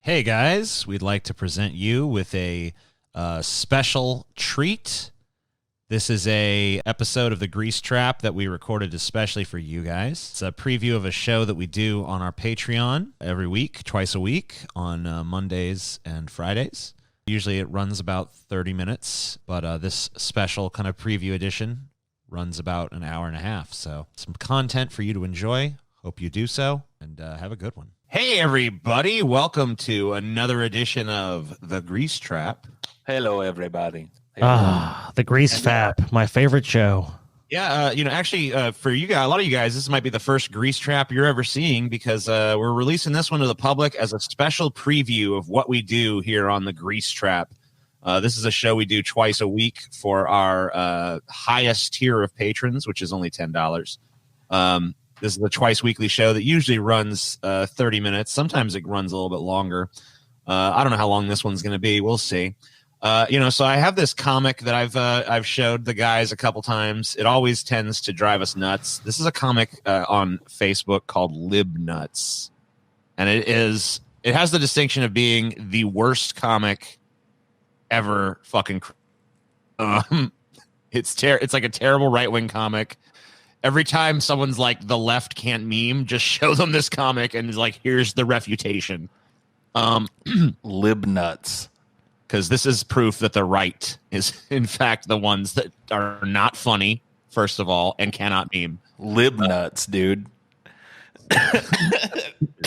Hey guys, we'd like to present you with a special treat. This is a episode of The Grease Trap that we recorded especially for you guys. It's a preview of a show that we do on our Patreon every week, twice a week, on Mondays and Fridays. Usually it runs about 30 minutes, but this special kind of preview edition runs about an hour and a half. So some content for you to enjoy. Hope you do so, and have a good one. Hey, everybody. Welcome to another edition of The Grease Trap. Hello, everybody. The Grease Trap, my favorite show. Yeah, actually, for you guys, a lot of you guys, this might be the first Grease Trap you're ever seeing because we're releasing this one to the public as a special preview of what we do here on The Grease Trap. This is a show we do twice a week for our highest tier of patrons, which is only $10. This is the twice weekly show that usually runs 30 minutes. Sometimes it runs a little bit longer. I don't know how long this one's going to be. We'll see. So I have this comic that I've showed the guys a couple times. It always tends to drive us nuts. This is a comic on Facebook called Lib Nuts, and it has the distinction of being the worst comic ever. Fucking, it's like a terrible right-wing comic. Every time someone's like, the left can't meme, just show them this comic and is like, here's the refutation. Lib Nuts. Because this is proof that the right is, in fact, the ones that are not funny, first of all, and cannot meme. Lib Nuts, dude.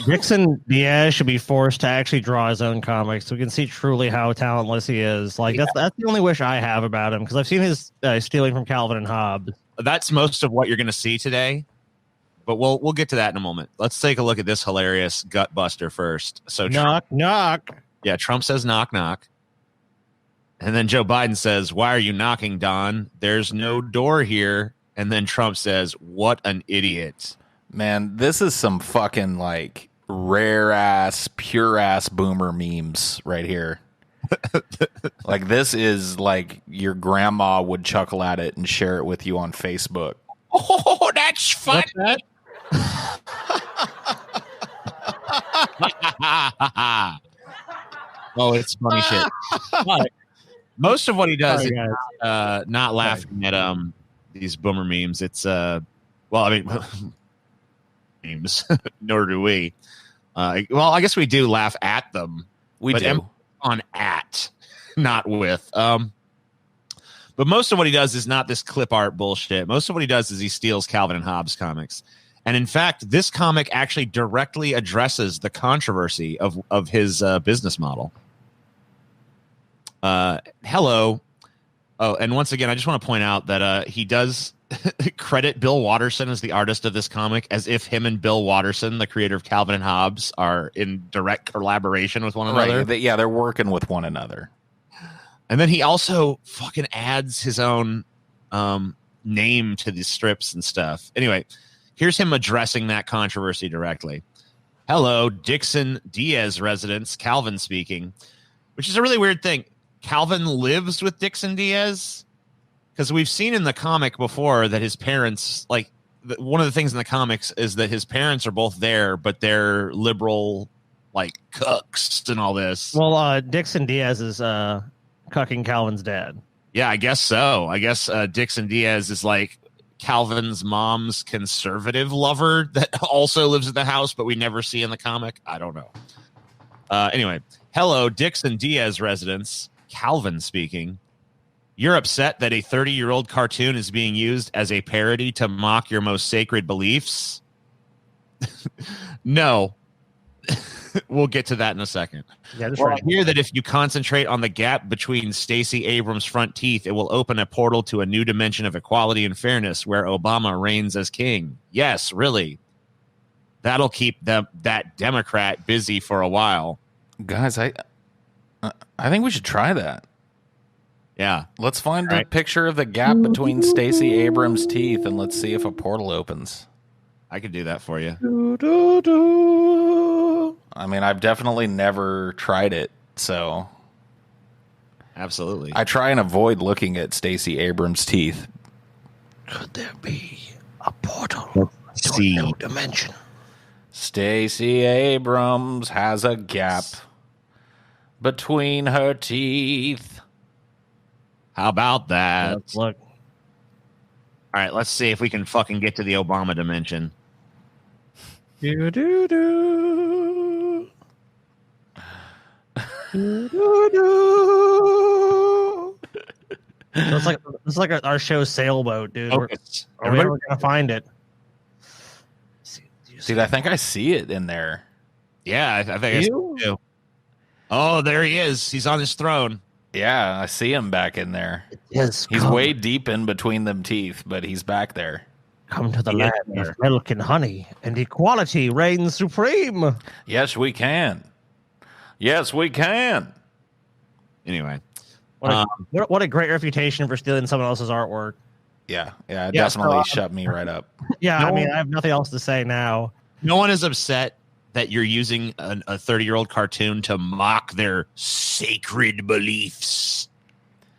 Dixon Diaz should be forced to actually draw his own comics so we can see truly how talentless he is. Like, that's the only wish I have about him, because I've seen his stealing from Calvin and Hobbes. That's most of what you're going to see today, but we'll get to that in a moment. Let's take a look at this hilarious gut buster first. So knock, knock. Yeah, Trump says knock, knock. And then Joe Biden says, why are you knocking, Don? There's no door here. And then Trump says, what an idiot. Man, this is some fucking like rare ass, pure ass boomer memes right here. Like, this is like your grandma would chuckle at it and share it with you on Facebook. Oh, that's fun. That? Oh, it's funny shit. But most of what he does is not laughing at these boomer memes. It's memes. Nor do we. I guess we do laugh at them. We do. On at, not with. But most of what he does is not this clip art bullshit. Most of what he does is he steals Calvin and Hobbes comics. And in fact, this comic actually directly addresses the controversy of his business model. Hello. Oh, and once again, I just want to point out that he does credit Bill Watterson as the artist of this comic, as if him and Bill Watterson, the creator of Calvin and Hobbes, are in direct collaboration with one another. Right. They're working with one another. And then he also fucking adds his own name to the strips and stuff. Anyway, here's him addressing that controversy directly. Hello, Dixon Diaz residents, Calvin speaking, which is a really weird thing. Calvin lives with Dixon Diaz? Because we've seen in the comic before that his parents, like, one of the things in the comics is that his parents are both there, but they're liberal, like, cooks and all this. Well, Dixon Diaz is cucking Calvin's dad. Yeah, I guess so. I guess Dixon Diaz is like Calvin's mom's conservative lover that also lives in the house, but we never see in the comic. I don't know. Anyway, hello, Dixon Diaz residents, Calvin speaking. You're upset that a 30-year-old cartoon is being used as a parody to mock your most sacred beliefs? No. We'll get to that in a second. Yeah, Well, I hear that if you concentrate on the gap between Stacey Abrams' front teeth, it will open a portal to a new dimension of equality and fairness where Obama reigns as king. Yes, really. That'll keep that Democrat busy for a while. Guys, I think we should try that. Yeah. Let's find a picture of the gap between Stacey Abrams' teeth and let's see if a portal opens. I could do that for you. I mean, I've definitely never tried it, so Absolutely. I try and avoid looking at Stacey Abrams' teeth. Could there be a portal to a new dimension? Stacey Abrams has a gap. between her teeth. How about that? Let's look. All right, let's see if we can fucking get to the Obama dimension. Do do do. Do do do. So it's like our show Sailboat, dude. Focus. Are we ever gonna find it? Dude, I think I see it in there. Yeah, I think I see it too. Oh, there he is. He's on his throne. Yeah, I see him back in there. Yes, He's way deep in between them teeth, but he's back there. Come to the land of milk and honey, and equality reigns supreme. Yes, we can. Yes, we can. Anyway. What a great reputation for stealing someone else's artwork. Yeah, definitely shut me right up. Yeah, I mean, I have nothing else to say now. No one is upset that you're using a 30-year-old cartoon to mock their sacred beliefs.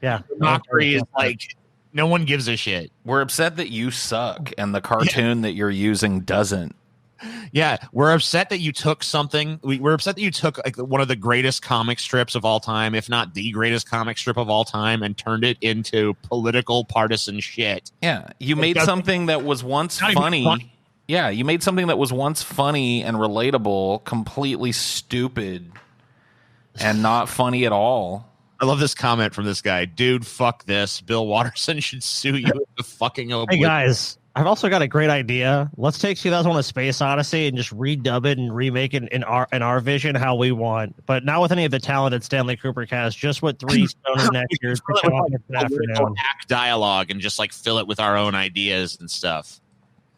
Yeah. Mockery is like, no one gives a shit. We're upset that you suck and the cartoon that you're using doesn't. Yeah, we're upset that you took something. We're upset that you took like one of the greatest comic strips of all time, if not the greatest comic strip of all time, and turned it into political partisan shit. Yeah, you made something that was once funny. Yeah, you made something that was once funny and relatable completely stupid and not funny at all. I love this comment from this guy. Dude, fuck this. Bill Watterson should sue you with the fucking oblivion. Hey, guys. I've also got a great idea. Let's take 2001: A Space Odyssey and just redub it and remake it in our vision how we want, but not with any of the talented Stanley Cooper cast. Just with 3 stoners next year. Act dialogue and just like fill it with our own ideas and stuff.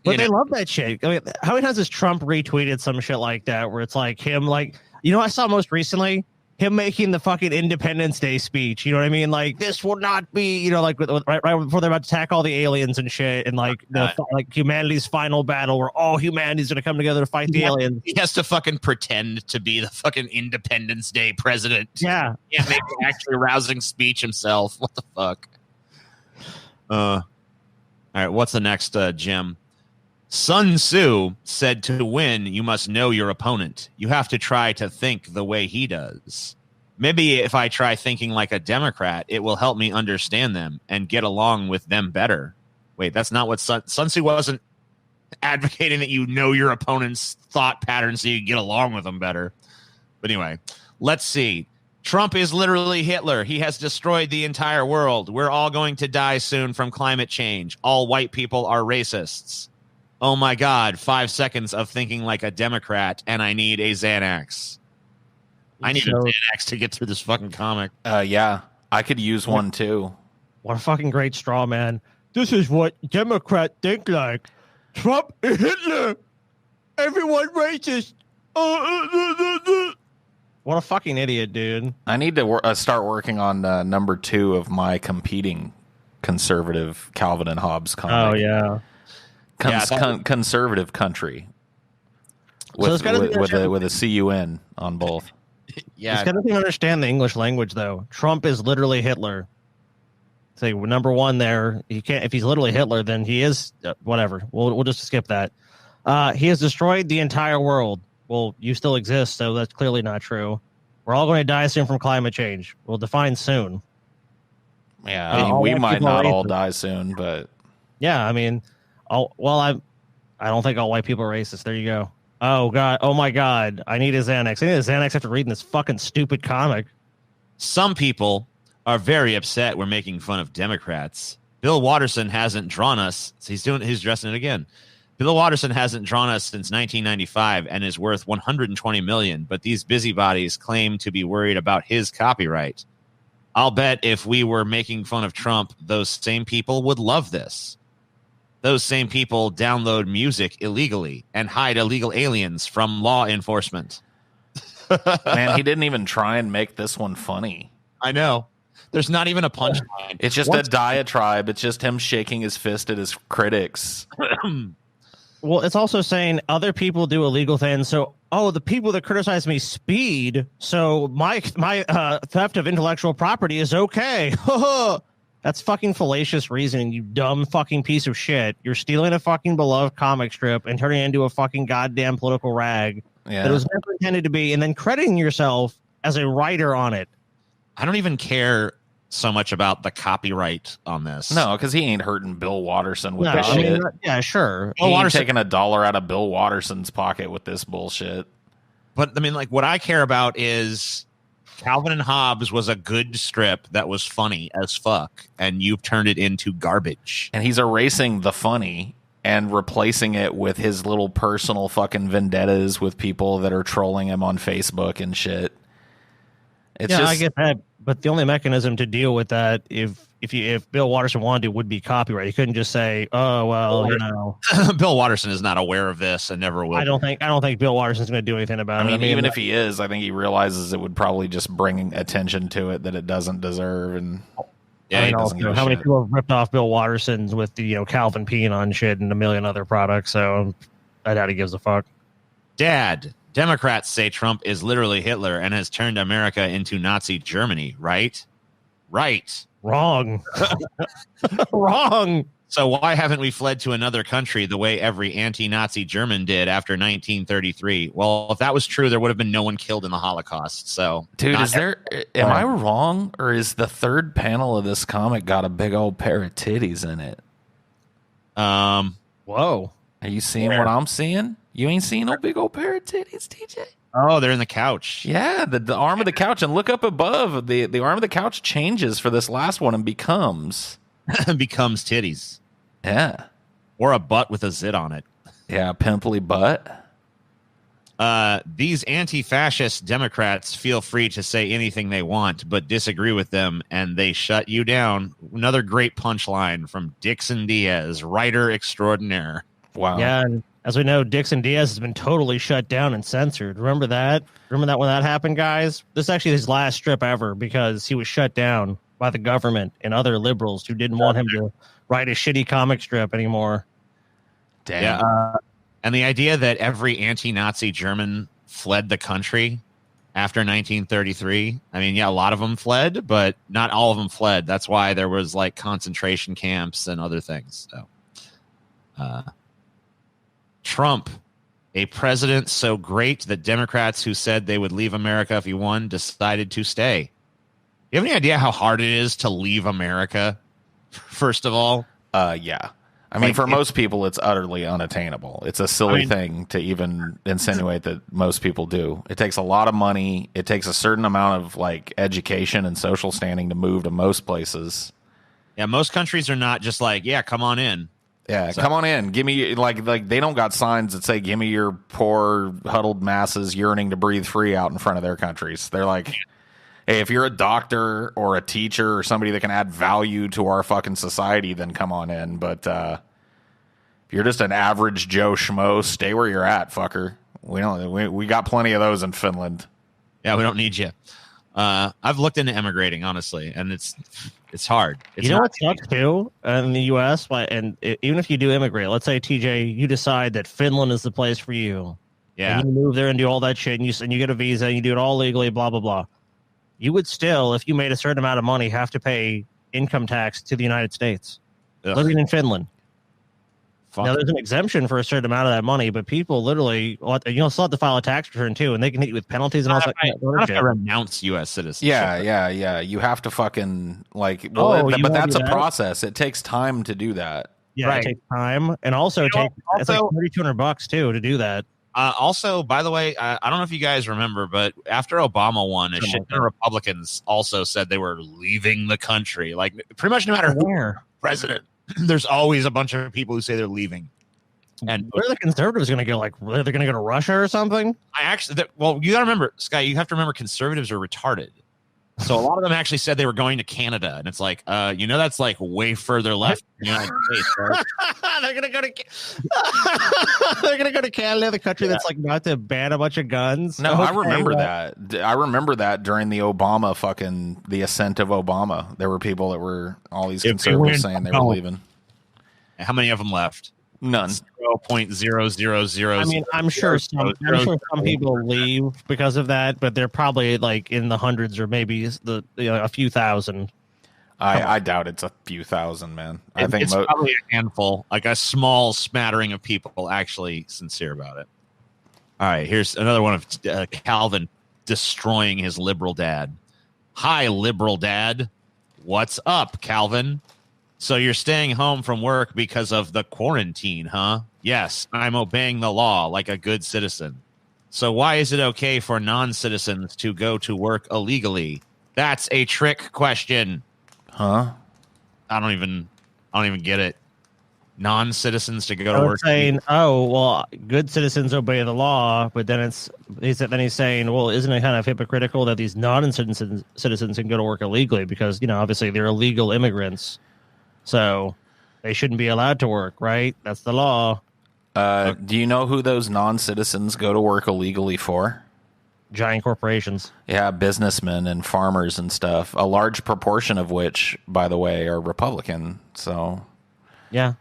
But they love that shit. I mean, how many times has Trump retweeted some shit like that where it's like him, like, you know, I saw most recently him making the fucking Independence Day speech. You know what I mean? Like, this will not be, you know, like right before they're about to attack all the aliens and shit, and like like humanity's final battle where all humanity's gonna come together to fight the aliens. He has to fucking pretend to be the fucking Independence Day president. Yeah, make an actually rousing speech himself. What the fuck? All right, what's the next, Jim? Sun Tzu said to win, you must know your opponent. You have to try to think the way he does. Maybe if I try thinking like a Democrat, it will help me understand them and get along with them better. Wait, that's not what Sun Tzu wasn't advocating that you know your opponent's thought patterns so you get along with them better. But anyway, let's see. Trump is literally Hitler. He has destroyed the entire world. We're all going to die soon from climate change. All white people are racists. Oh my God, 5 seconds of thinking like a Democrat, and I need a Xanax. I need a Xanax to get through this fucking comic. Yeah, I could use one too. What a fucking great straw man. This is what Democrats think like. Trump is Hitler. Everyone racist. What a fucking idiot, dude. I need to start working on number 2 of my competing conservative Calvin and Hobbes comic. Oh, yeah. Conservative country with a CUN on both. Yeah, it's got to understand the English language though. Trump is literally Hitler. Say number 1 there. He can't. If he's literally Hitler, then he is whatever. We'll just skip that. He has destroyed the entire world. Well, you still exist, so that's clearly not true. We're all going to die soon from climate change. We'll define soon. Yeah, I mean, we might not all die soon, but yeah, I mean. Oh, well, I don't think all white people are racist. There you go. Oh, God. Oh, my God. I need a Xanax. I need a Xanax after reading this fucking stupid comic. Some people are very upset we're making fun of Democrats. Bill Watterson hasn't drawn us. He's dressing it again. Bill Watterson hasn't drawn us since 1995 and is worth $120 million, but these busybodies claim to be worried about his copyright. I'll bet if we were making fun of Trump, those same people would love this. Those same people download music illegally and hide illegal aliens from law enforcement. Man, he didn't even try and make this one funny. I know. There's not even a punchline. It's just a diatribe. It's just him shaking his fist at his critics. Well, it's also saying other people do illegal things. So, the people that criticize me speed. So my theft of intellectual property is okay. That's fucking fallacious reasoning, you dumb fucking piece of shit. You're stealing a fucking beloved comic strip and turning it into a fucking goddamn political rag that it was never intended to be, and then crediting yourself as a writer on it. I don't even care so much about the copyright on this. No, because he ain't hurting Bill Watterson with No, this I mean, shit. yeah, sure. He ain't taking $1 out of Bill Watterson's pocket with this bullshit. But I mean, like, what I care about is Calvin and Hobbes was a good strip that was funny as fuck, and you've turned it into garbage. And he's erasing the funny and replacing it with his little personal fucking vendettas with people that are trolling him on Facebook and shit. It's yeah, just, I get that, but the only mechanism to deal with that, if Bill Watterson wanted to, would be copyright. You couldn't just say, "Oh well, you know." Bill Watterson is not aware of this and never will. I don't think Bill Watterson's going to do anything about it. I mean, even if he is, I think he realizes it would probably just bring attention to it that it doesn't deserve. And yeah, I mean, also, how many people have ripped off Bill Watterson's with the Calvin peeing on shit and a million other products? So I doubt he gives a fuck. Dad, Democrats say Trump is literally Hitler and has turned America into Nazi Germany, right? Right. Wrong. Wrong. So why haven't we fled to another country the way every anti-Nazi German did after 1933? Well, if that was true, there would have been no one killed in the Holocaust. So, dude, am I wrong, or is the third panel of this comic got a big old pair of titties in it? Whoa. Are you seeing what I'm seeing? You ain't seeing no big old pair of titties, TJ? Oh, they're in the couch. Yeah, the arm of the couch, and look up above. The arm of the couch changes for this last one and becomes titties. Yeah. Or a butt with a zit on it. Yeah, pimply butt. These anti-fascist Democrats feel free to say anything they want, but disagree with them, and they shut you down. Another great punchline from Dixon Diaz, writer extraordinaire. Wow. Yeah, and as we know, Dixon Diaz has been totally shut down and censored. Remember that? Remember that when that happened, guys? This is actually his last strip ever because he was shut down by the government and other liberals who didn't want him to write a shitty comic strip anymore. Damn. Yeah, and the idea that every anti-Nazi German fled the country after 1933. I mean, yeah, a lot of them fled, but not all of them fled. That's why there was like concentration camps and other things. So, Trump, a president so great that Democrats who said they would leave America if he won decided to stay. You have any idea how hard it is to leave America? First of all, yeah. I mean, for most people, it's utterly unattainable. It's a silly thing to even insinuate that most people do. It takes a lot of money. It takes a certain amount of like education and social standing to move to most places. Yeah, most countries are not just like, yeah, come on in. Yeah, so, come on in. Give me like they don't got signs that say, "Give me your poor huddled masses yearning to breathe free" out in front of their countries. They're like, hey, if you're a doctor or a teacher or somebody that can add value to our fucking society, then come on in. But if you're just an average Joe Schmo, stay where you're at, fucker. We got plenty of those in Finland. Yeah, we don't need you. I've looked into emigrating, honestly, and it's hard. You know what sucks too in the U.S. And even if you do immigrate, let's say TJ, you decide that Finland is the place for you. Yeah, and you move there and do all that shit, and you get a visa, and you do it all legally, blah blah blah. You would still, if you made a certain amount of money, have to pay income tax to the United States. Ugh. Living in Finland. Fuck. Now, there's an exemption for a certain amount of that money, but people literally, still have to file a tax return too, and they can hit you with penalties and all that. Not if I renounce U.S. citizenship. Yeah. You have to fucking but that's a process. It takes time to do that. Yeah, right. It takes time, and also it's like $3,200 too to do that. Also, by the way, I don't know if you guys remember, but after Obama won, a shit ton of Republicans also said they were leaving the country. Like, pretty much no matter who president, there's always a bunch of people who say they're leaving. And where are the conservatives going to go? Like, they're going to go to Russia or something? You got to remember, Sky, you have to remember conservatives are retarded. So a lot of them actually said they were going to Canada, and it's like, that's like way further left in the United States. Right? They're gonna go to Canada, the country that's like not to ban a bunch of guns. No, I remember that. I remember that during the Obama the ascent of Obama. There were people that were all these conservatives saying they were leaving. How many of them left? None. 0.000. I mean, I'm sure some people leave because of that, but they're probably like in the hundreds or maybe a few thousand. I doubt it's a few thousand, man. I think it's probably a handful, like a small smattering of people actually sincere about it. All right, here's another one of Calvin. destroying his liberal dad. Hi, liberal dad. What's up, Calvin? So you're staying home from work because of the quarantine, huh? Yes, I'm obeying the law like a good citizen. So why is it okay for non-citizens to go to work illegally? That's a trick question. Huh? I don't even get it. Non-citizens to go to work. Saying, oh, well, good citizens obey the law, but then he's saying, well, isn't it kind of hypocritical that these non-citizens can go to work illegally because, obviously they're illegal immigrants, so they shouldn't be allowed to work, right? That's the law. Do you know who those non-citizens go to work illegally for? Giant corporations. Yeah, businessmen and farmers and stuff. A large proportion of which, by the way, are Republican. So, yeah.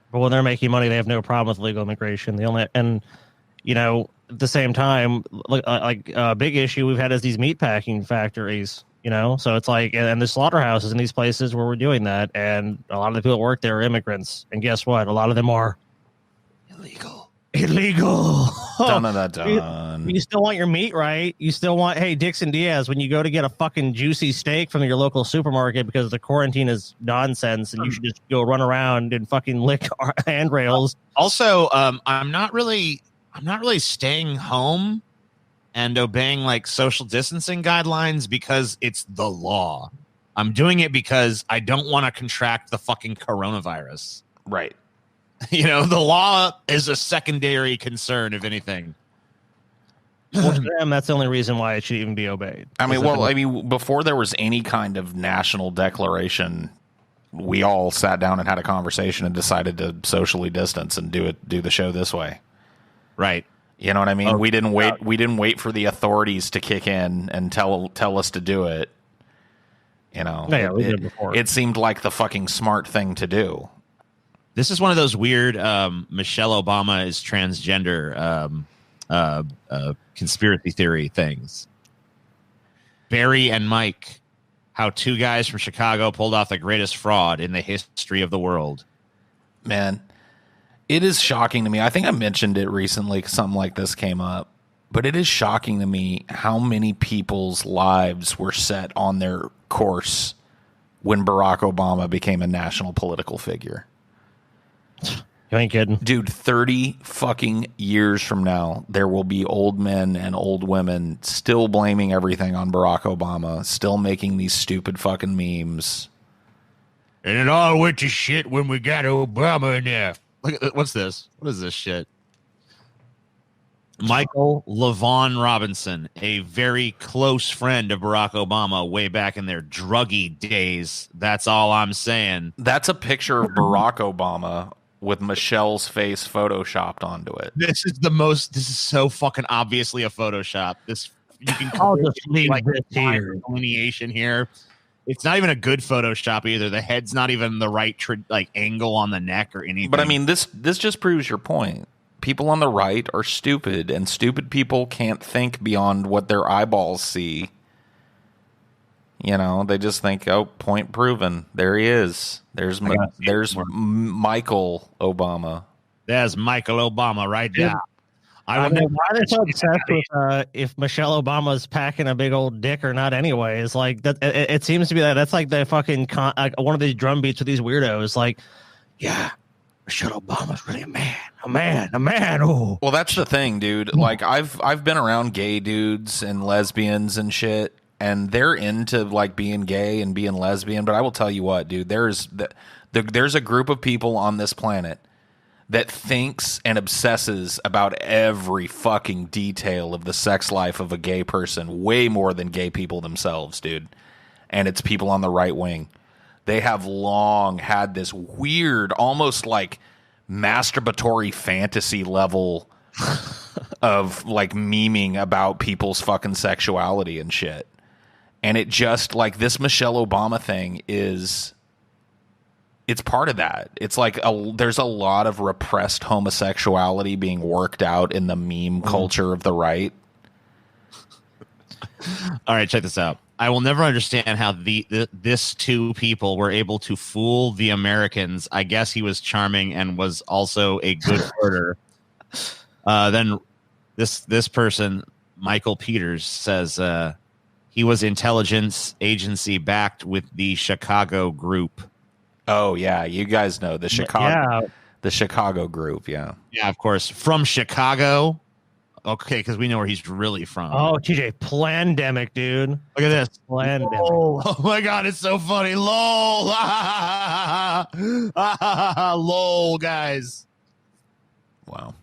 But when they're making money, they have no problem with legal immigration. At the same time, like a big issue we've had is these meat packing factories, so it's like, and the slaughterhouses in these places where we're doing that. And a lot of the people that work there are immigrants. And guess what? A lot of them are illegal. Done. You still want your meat, right? You still want, hey, Dixon Diaz, when you go to get a fucking juicy steak from your local supermarket because the quarantine is nonsense and you should just go run around and fucking lick handrails. Also, I'm not really staying home and obeying like social distancing guidelines because it's the law. I'm doing it because I don't want to contract the fucking coronavirus. Right. The law is a secondary concern, if anything. Well, to them, that's the only reason why it should even be obeyed. Before there was any kind of national declaration, we all sat down and had a conversation and decided to socially distance and do the show this way. Right. You know what I mean? We didn't wait. We didn't wait for the authorities to kick in and tell us to do it. We did before. It seemed like the fucking smart thing to do. This is one of those weird Michelle Obama is transgender conspiracy theory things. Barry and Mike, how two guys from Chicago pulled off the greatest fraud in the history of the world. Man, it is shocking to me. I think I mentioned it recently. Something like this came up. But it is shocking to me how many people's lives were set on their course when Barack Obama became a national political figure. You ain't kidding. Dude, 30 fucking years from now, there will be old men and old women still blaming everything on Barack Obama, still making these stupid fucking memes. And it all went to shit when we got Obama in there. Look at what's this? What is this shit? Michael LaVaughn Robinson, a very close friend of Barack Obama way back in their druggy days. That's all I'm saying. That's a picture of Barack Obama with Michelle's face photoshopped onto it. This is so fucking obviously a Photoshop. You can just leave this here. Delineation here. It's not even a good Photoshop either. The head's not even the right angle on the neck or anything. But I mean, this just proves your point. People on the right are stupid, and stupid people can't think beyond what their eyeballs see. They just think, oh, point proven. There he is. There's Michael Obama. There's Michael Obama right there. I don't know why they're so obsessed with if Michelle Obama's packing a big old dick or not. Anyways, like that, it seems to be that's like the fucking one of these drum beats with these weirdos. Like, yeah, Michelle Obama's really a man. Oh, well, that's the thing, dude. Like, I've been around gay dudes and lesbians and shit, and they're into like being gay and being lesbian. But I will tell you what, dude, there's a group of people on this planet that thinks and obsesses about every fucking detail of the sex life of a gay person way more than gay people themselves, dude. And it's people on the right wing. They have long had this weird, almost like masturbatory fantasy level of like memeing about people's fucking sexuality and shit. And it just like this Michelle Obama thing it's part of that. It's like there's a lot of repressed homosexuality being worked out in the meme culture of the right. All right, check this out. I will never understand how this two people were able to fool the Americans. I guess he was charming and was also a good flirter. Then this person, Michael Peters says he was intelligence agency backed with the Chicago group. Oh yeah, you guys know the Chicago group. Yeah, yeah, of course, from Chicago. Okay, because we know where he's really from. Oh, TJ, plandemic, dude. Look at this. Plandemic. Oh my God, it's so funny. LOL. LOL, guys. Wow.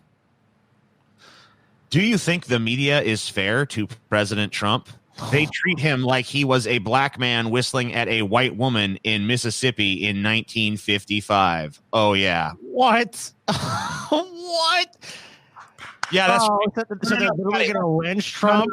Do you think the media is fair to President Trump? They treat him like he was a black man whistling at a white woman in Mississippi in 1955. Oh, yeah. What? What? Yeah, that's so they're literally going to lynch Trump?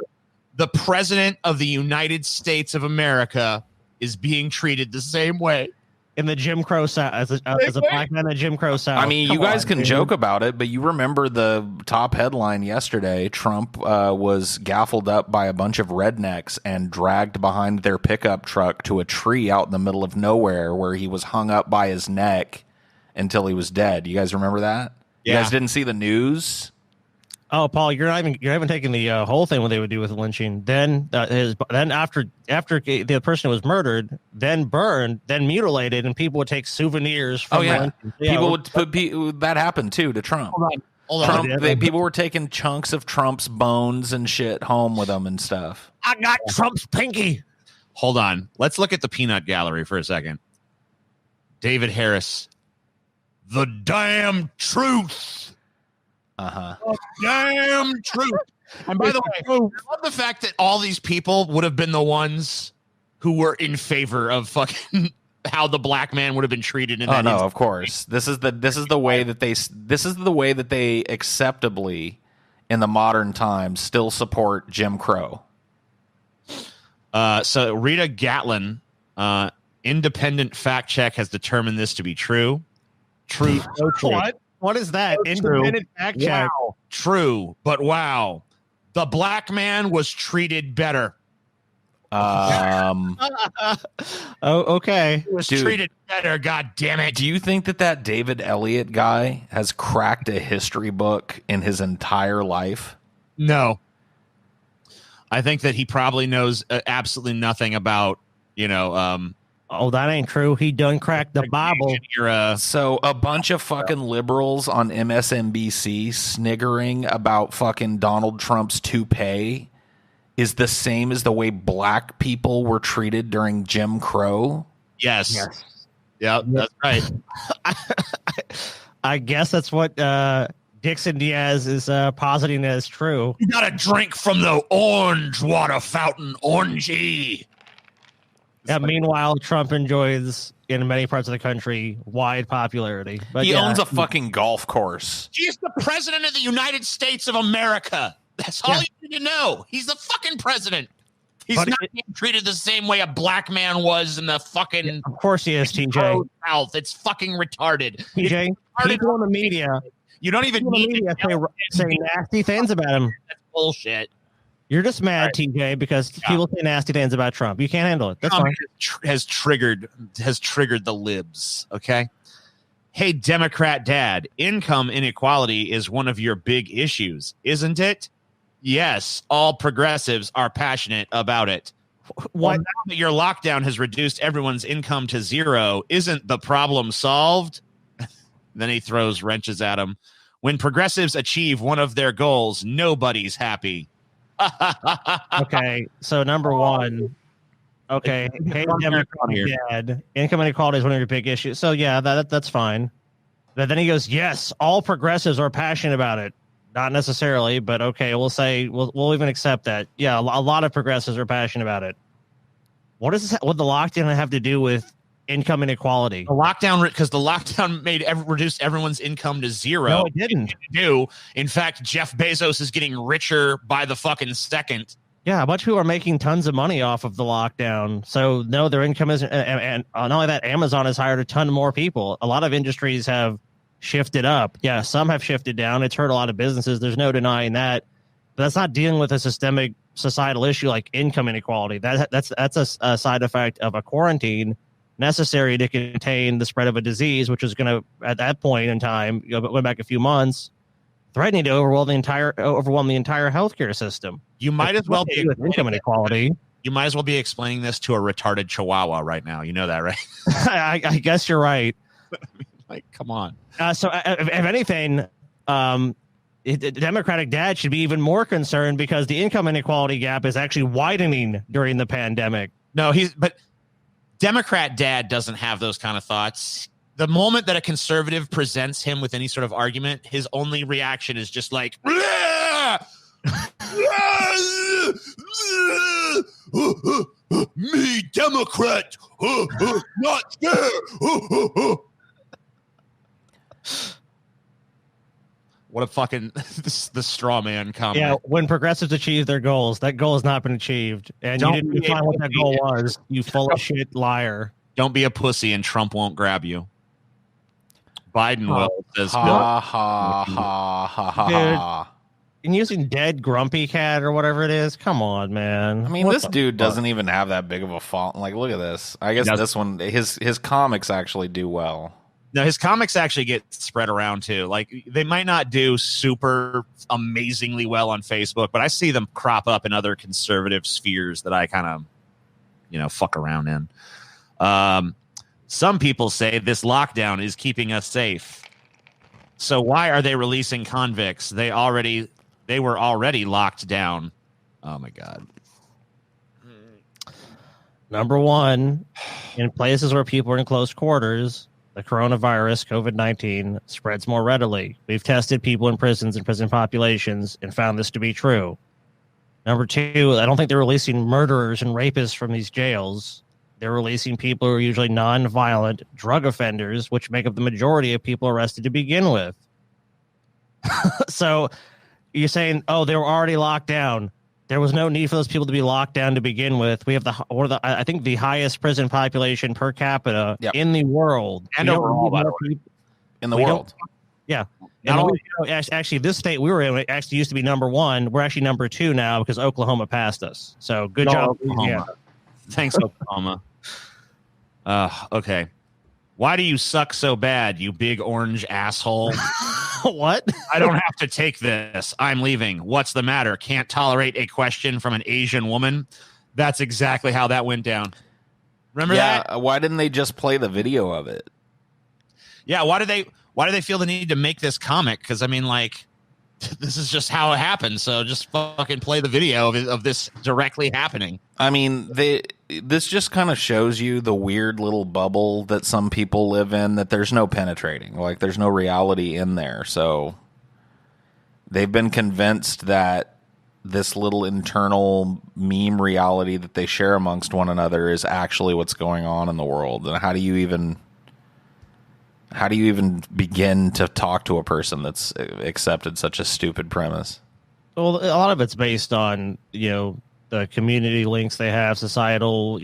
The president of the United States of America is being treated the same way. In the Jim Crow South, as a black man in Jim Crow South. I mean, you guys can joke about it, but you remember the top headline yesterday. Trump was gaffled up by a bunch of rednecks and dragged behind their pickup truck to a tree out in the middle of nowhere where he was hung up by his neck until he was dead. You guys remember that? Yeah. You guys didn't see the news? Oh, Paul, you're not even taking the whole thing what they would do with lynching. Then after the person was murdered, then burned, then mutilated, and people would take souvenirs from the lynching. People would put that happened too to Trump. Hold on. People were taking chunks of Trump's bones and shit home with them and stuff. I got Trump's pinky. Hold on. Let's look at the peanut gallery for a second. David Harris. The damn truth. The damn truth. And by the way, I love the fact that all these people would have been the ones who were in favor of fucking how the black man would have been treated in that of course. This is the way that they acceptably in the modern times still support Jim Crow. So Rita Gatlin, independent fact check has determined this to be true. True. So true. What is that? So independent fact check. Wow. True, but wow. The black man was treated better. Okay. He was treated better, god damn it. Do you think that David Elliott guy has cracked a history book in his entire life? No. I think that he probably knows absolutely nothing about, that ain't true. He done cracked the Bible. So a bunch of fucking liberals on MSNBC sniggering about fucking Donald Trump's toupee is the same as the way black people were treated during Jim Crow? Yes. Yeah, that's right. I guess that's what Dixon Diaz is positing as true. You got to drink from the orange water fountain, orangey. Yeah, meanwhile, Trump enjoys, in many parts of the country, wide popularity. But he owns a fucking golf course. He's the president of the United States of America. That's all you need to know. He's the fucking president. He's not being treated the same way a black man was in the fucking... Yeah, of course he is, TJ. South. It's fucking retarded. TJ, people in the media... You don't even need to say nasty things about him. That's bullshit. You're just mad, TJ, because people say nasty things about Trump. You can't handle it. That's fine. Has triggered the libs. Okay. Hey, Democrat dad, income inequality is one of your big issues, isn't it? Yes, all progressives are passionate about it. Well, now that your lockdown has reduced everyone's income to zero, isn't the problem solved? Then he throws wrenches at him. When progressives achieve one of their goals, nobody's happy. Okay, so number one, hey, Democrat dad, income inequality is one of your big issues. So yeah, that's fine. But then he goes, yes, all progressives are passionate about it. Not necessarily, but okay, we'll say we'll even accept that. Yeah, a lot of progressives are passionate about it. What does the lockdown have to do with income inequality? The lockdown reduced everyone's income to zero. No, it didn't. In fact, Jeff Bezos is getting richer by the fucking second. Yeah, a bunch of people are making tons of money off of the lockdown. So no, their income isn't. And not only that, Amazon has hired a ton more people. A lot of industries have shifted up. Yeah, some have shifted down. It's hurt a lot of businesses. There's no denying that. But that's not dealing with a systemic societal issue like income inequality. That's a side effect of a quarantine necessary to contain the spread of a disease, which is going to, at that point in time, going back a few months, threatening to overwhelm the entire healthcare system. You might as well be with income inequality. You might as well be explaining this to a retarded chihuahua right now. You know that, right? I guess you're right. Like, come on. So, if anything, the Democratic dad should be even more concerned because the income inequality gap is actually widening during the pandemic. No, but Democrat dad doesn't have those kind of thoughts. The moment that a conservative presents him with any sort of argument, his only reaction is just like, me, Democrat, not fair. What a fucking the straw man comment. Yeah, when progressives achieve their goals, that goal has not been achieved. And you didn't define what that goal was, you full of shit liar. Don't be a pussy and Trump won't grab you. Biden will. Says, ha, ha, ha, ha, ha. And using dead grumpy cat or whatever it is, come on, man. I mean, this dude doesn't even have that big of a fault. Like, look at this. I guess this one, his comics actually do well. No, his comics actually get spread around too. Like, they might not do super amazingly well on Facebook, but I see them crop up in other conservative spheres that I kind of, fuck around in. Some people say this lockdown is keeping us safe. So why are they releasing convicts? They were already locked down. Oh my God. Number one, in places where people are in close quarters, the coronavirus, COVID-19, spreads more readily. We've tested people in prisons and prison populations and found this to be true. Number two, I don't think they're releasing murderers and rapists from these jails. They're releasing people who are usually non-violent drug offenders, which make up the majority of people arrested to begin with. So you're saying, oh, they were already locked down. There was no need for those people to be locked down to begin with. We have I think the highest prison population per capita in the world. And overall, by the way. In the world. Yeah. Actually, this state we were in actually used to be number one. We're actually number two now because Oklahoma passed us. So good job. Oklahoma. Yeah. Thanks, Oklahoma. Okay. Why do you suck so bad, you big orange asshole? What? I don't have to take this. I'm leaving. What's the matter? Can't tolerate a question from an Asian woman? That's exactly how that went down. Remember that? Why didn't they just play the video of it? Yeah, why do they feel the need to make this comic? Because I mean, like, this is just how it happened. So just fucking play the video of this directly happening. I mean, this just kind of shows you the weird little bubble that some people live in that there's no penetrating. Like, there's no reality in there. So they've been convinced that this little internal meme reality that they share amongst one another is actually what's going on in the world. And how do you even begin to talk to a person that's accepted such a stupid premise? Well, a lot of it's based on, the community links they have, societal,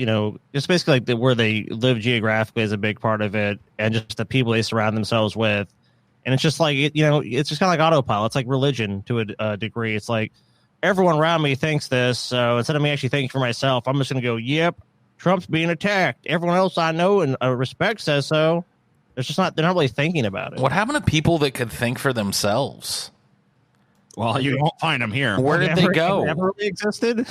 just basically like where they live geographically is a big part of it, and just the people they surround themselves with. And it's just like, it's just kind of like autopilot. It's like religion to a degree. It's like everyone around me thinks this, so instead of me actually thinking for myself, I'm just going to go, yep, Trump's being attacked. Everyone else I know and respect says so. They're not really thinking about it. What happened to people that could think for themselves? Well, you won't find them here. Where did they go? Never really existed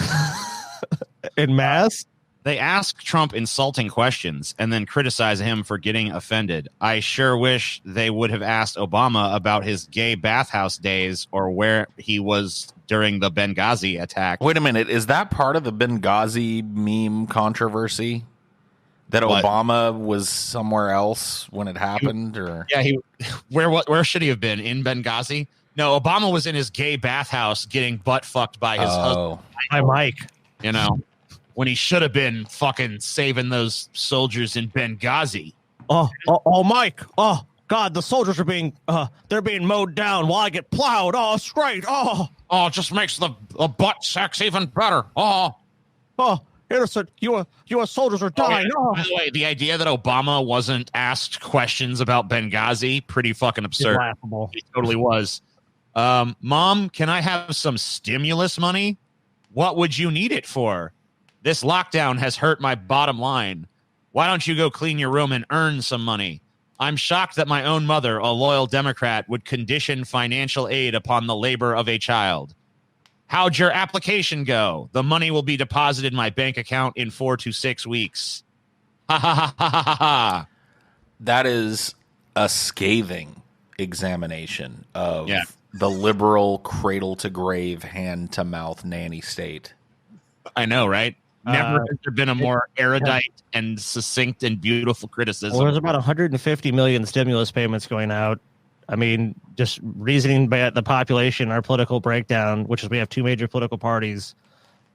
in mass. They ask Trump insulting questions and then criticize him for getting offended. I sure wish they would have asked Obama about his gay bathhouse days or where he was during the Benghazi attack. Wait a minute. Is that part of the Benghazi meme controversy? That Obama was somewhere else when it happened? Where should he have been? In Benghazi? No, Obama was in his gay bathhouse getting butt fucked by his husband. By Mike. When he should have been fucking saving those soldiers in Benghazi. Oh, Mike. Oh, God, the soldiers are they're being mowed down while I get plowed. Oh, it's great. Oh, it just makes the butt sex even better. Oh, innocent U.S. soldiers are dying. By the way, the idea that Obama wasn't asked questions about Benghazi, pretty fucking absurd. It's laughable. It totally was. Mom, can I have some stimulus money? What would you need it for? This lockdown has hurt my bottom line. Why don't you go clean your room and earn some money? I'm shocked that my own mother, a loyal Democrat, would condition financial aid upon the labor of a child. How'd your application go? The money will be deposited in my bank account in 4 to 6 weeks. Ha ha ha ha ha ha. That is a scathing examination of the liberal cradle to grave, hand to mouth nanny state. I know, right? Never has there been a more erudite and succinct and beautiful criticism. Well, there's about 150 million stimulus payments going out. I mean, just reasoning by the population, our political breakdown, which is we have two major political parties.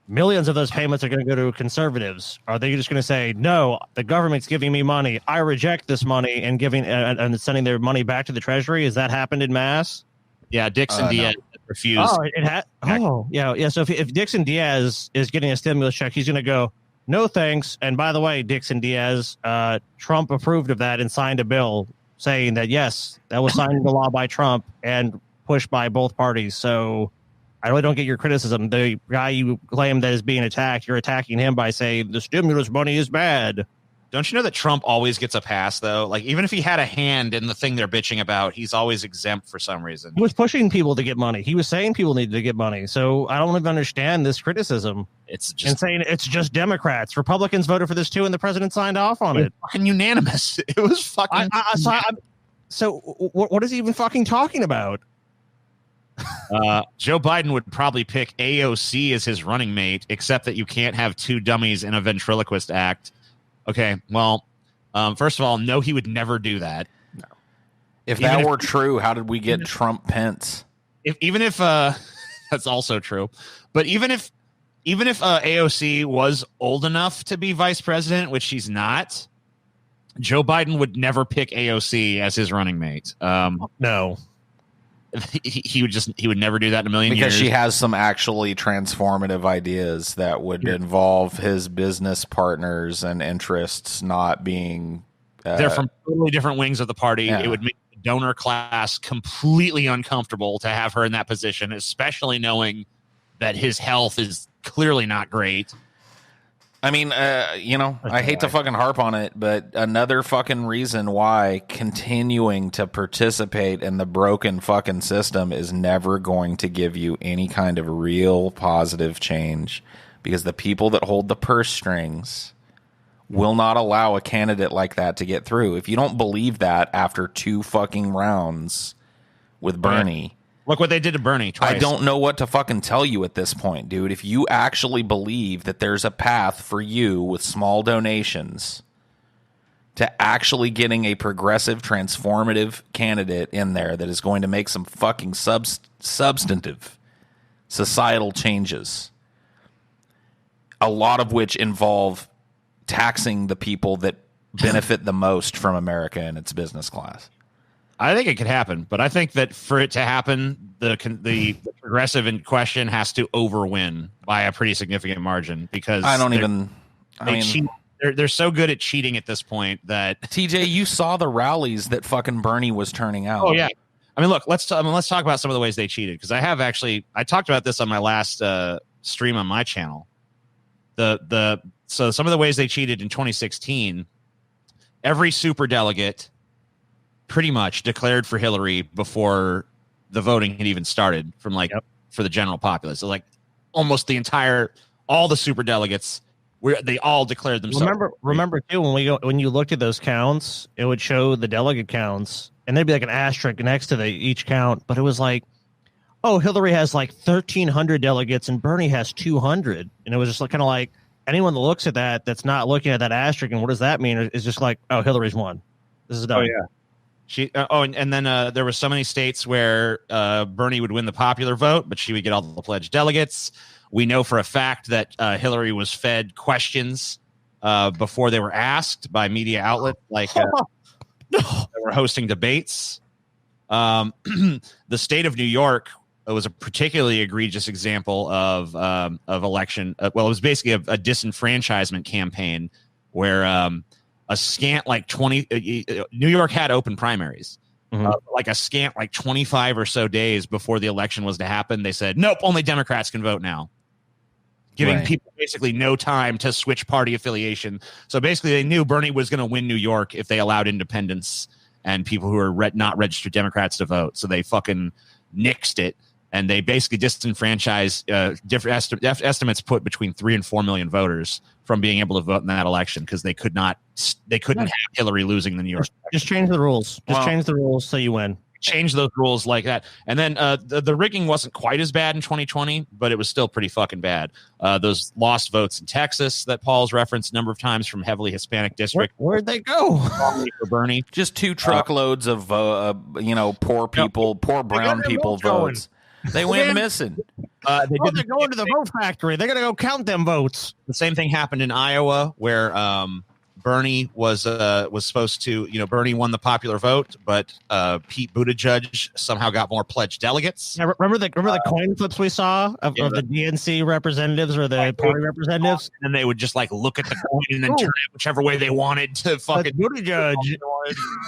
Millions of those payments are going to go to conservatives. Are they just going to say, no, the government's giving me money, I reject this money, and giving and sending their money back to the Treasury? Has that happened in mass? Yeah, Dixon Diaz refused. Oh, it had. Oh, yeah. So if Dixon Diaz is getting a stimulus check, he's going to go, no thanks. And by the way, Dixon Diaz, Trump approved of that and signed a bill saying that, yes, that was signed into law by Trump and pushed by both parties. So I really don't get your criticism. The guy you claim that is being attacked, you're attacking him by saying the stimulus money is bad. Don't you know that Trump always gets a pass, though? Like, even if he had a hand in the thing they're bitching about, he's always exempt for some reason. He was pushing people to get money. He was saying people needed to get money. So I don't even understand this criticism. It's just and saying it's just Democrats. Republicans voted for this too, and the president signed off on it. Fucking unanimous. It was fucking. So what is he even fucking talking about? Joe Biden would probably pick AOC as his running mate, except that you can't have two dummies in a ventriloquist act. Okay, well, first of all, no, he would never do that. No. If that were true, how did we get Trump Pence? Even if that's also true, but even if AOC was old enough to be vice president, which she's not, Joe Biden would never pick AOC as his running mate. No. He would never do that in a million years. Because she has some actually transformative ideas that would involve his business partners and interests not being... They're from totally different wings of the party. Yeah. It would make the donor class completely uncomfortable to have her in that position, especially knowing that his health is clearly not great. I mean, I hate to fucking harp on it, but another fucking reason why continuing to participate in the broken fucking system is never going to give you any kind of real positive change, because the people that hold the purse strings will not allow a candidate like that to get through. If you don't believe that after 2 fucking rounds with Bernie... Look what they did to Bernie twice. I don't know what to fucking tell you at this point, dude. If you actually believe that there's a path for you with small donations to actually getting a progressive, transformative candidate in there that is going to make some fucking substantive societal changes, a lot of which involve taxing the people that benefit the most from America and its business class. I think it could happen, but I think that for it to happen, the progressive in question has to overwin by a pretty significant margin, because they're so good at cheating at this point that TJ, you saw the rallies that fucking Bernie was turning out. Oh yeah, I mean, look, let's talk about some of the ways they cheated, because I talked about this on my last stream on my channel. So some of the ways they cheated in 2016, every superdelegate pretty much declared for Hillary before the voting had even started for the general populace. So like almost all the super delegates, they all declared themselves. Remember too, when you looked at those counts, it would show the delegate counts and there'd be like an asterisk next to each count, but it was like, oh, Hillary has like 1,300 delegates and Bernie has 200. And it was just kind of like, anyone that looks at that's not looking at that asterisk and what does that mean, is just like, oh, Hillary's won. This is done. Oh yeah. And then there were so many states where Bernie would win the popular vote, but she would get all the pledged delegates. We know for a fact that Hillary was fed questions before they were asked by media outlets like they were hosting debates. The state of New York was a particularly egregious example of election. It was basically a disenfranchisement campaign where a scant like 20 New York had open primaries. Like a scant like 25 or so days before the election was to happen, they said, nope, only Democrats can vote now, giving people basically no time to switch party affiliation. So basically they knew Bernie was going to win New York if they allowed independents and people who are not registered Democrats to vote. So they fucking nixed it, and they basically disenfranchised different estimates put between 3 and 4 million voters from being able to vote in that election because they couldn't have Hillary losing the New York. Just change the rules. Change the rules so you win. Change those rules like that. And then the rigging wasn't quite as bad in 2020, but it was still pretty fucking bad. Those lost votes in Texas that Paul's referenced a number of times from heavily Hispanic district. Where'd they go? For Bernie. Just 2 truckloads of poor people, poor brown people votes. They went missing. They're going to the vote factory. They're going to go count them votes. The same thing happened in Iowa where Bernie was supposed to, Bernie won the popular vote, but Pete Buttigieg somehow got more pledged delegates. Yeah, remember the coin flips we saw of the DNC representatives or the party representatives? And they would just like look at the coin and then turn it whichever way they wanted to fucking Buttigieg.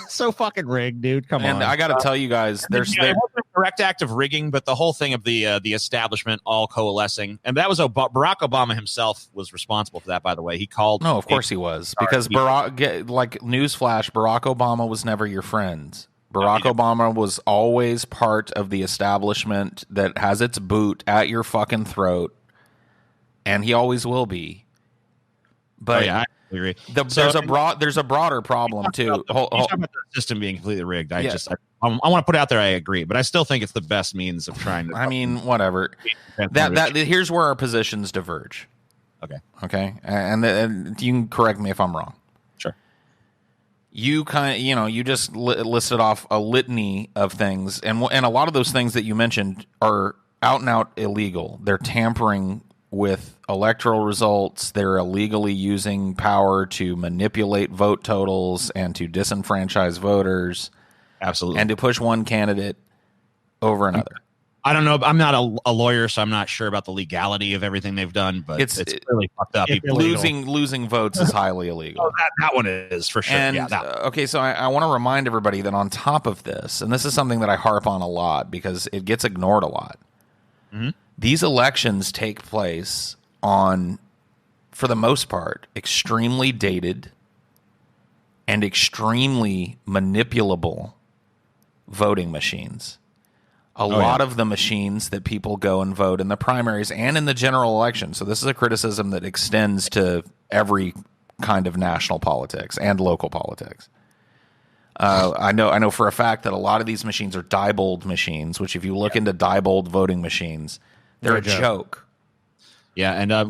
So fucking rigged, dude. Come on. And I got to tell you guys, it wasn't a direct act of rigging, but the whole thing of the establishment all coalescing, and that was Barack Obama himself was responsible for that. By the way, he called. No, of course he was, because newsflash, Barack Obama was never your friend. Barack Obama was always part of the establishment that has its boot at your fucking throat, and he always will be. But I agree. There's a broader problem too. Talking about the system being completely rigged. I want to put out there. I agree, but I still think it's the best means of trying to. I mean, whatever. Here's where our positions diverge. Okay, and you can correct me if I'm wrong. Sure. You you just listed off a litany of things, and a lot of those things that you mentioned are out and out illegal. They're tampering with electoral results. They're illegally using power to manipulate vote totals and to disenfranchise voters. Absolutely. And to push one candidate over another. I don't know. I'm not a lawyer, so I'm not sure about the legality of everything they've done, but it's really fucked up. Losing votes is highly illegal. Oh, that one is for sure. And, okay, so I want to remind everybody that on top of this, and this is something that I harp on a lot because it gets ignored a lot, these elections take place on, for the most part, extremely dated and extremely manipulable voting machines. A lot of the machines that people go and vote in the primaries and in the general election. So this is a criticism that extends to every kind of national politics and local politics. I know for a fact that a lot of these machines are Diebold machines, which if you look into Diebold voting machines, they're a joke. Yeah, and I've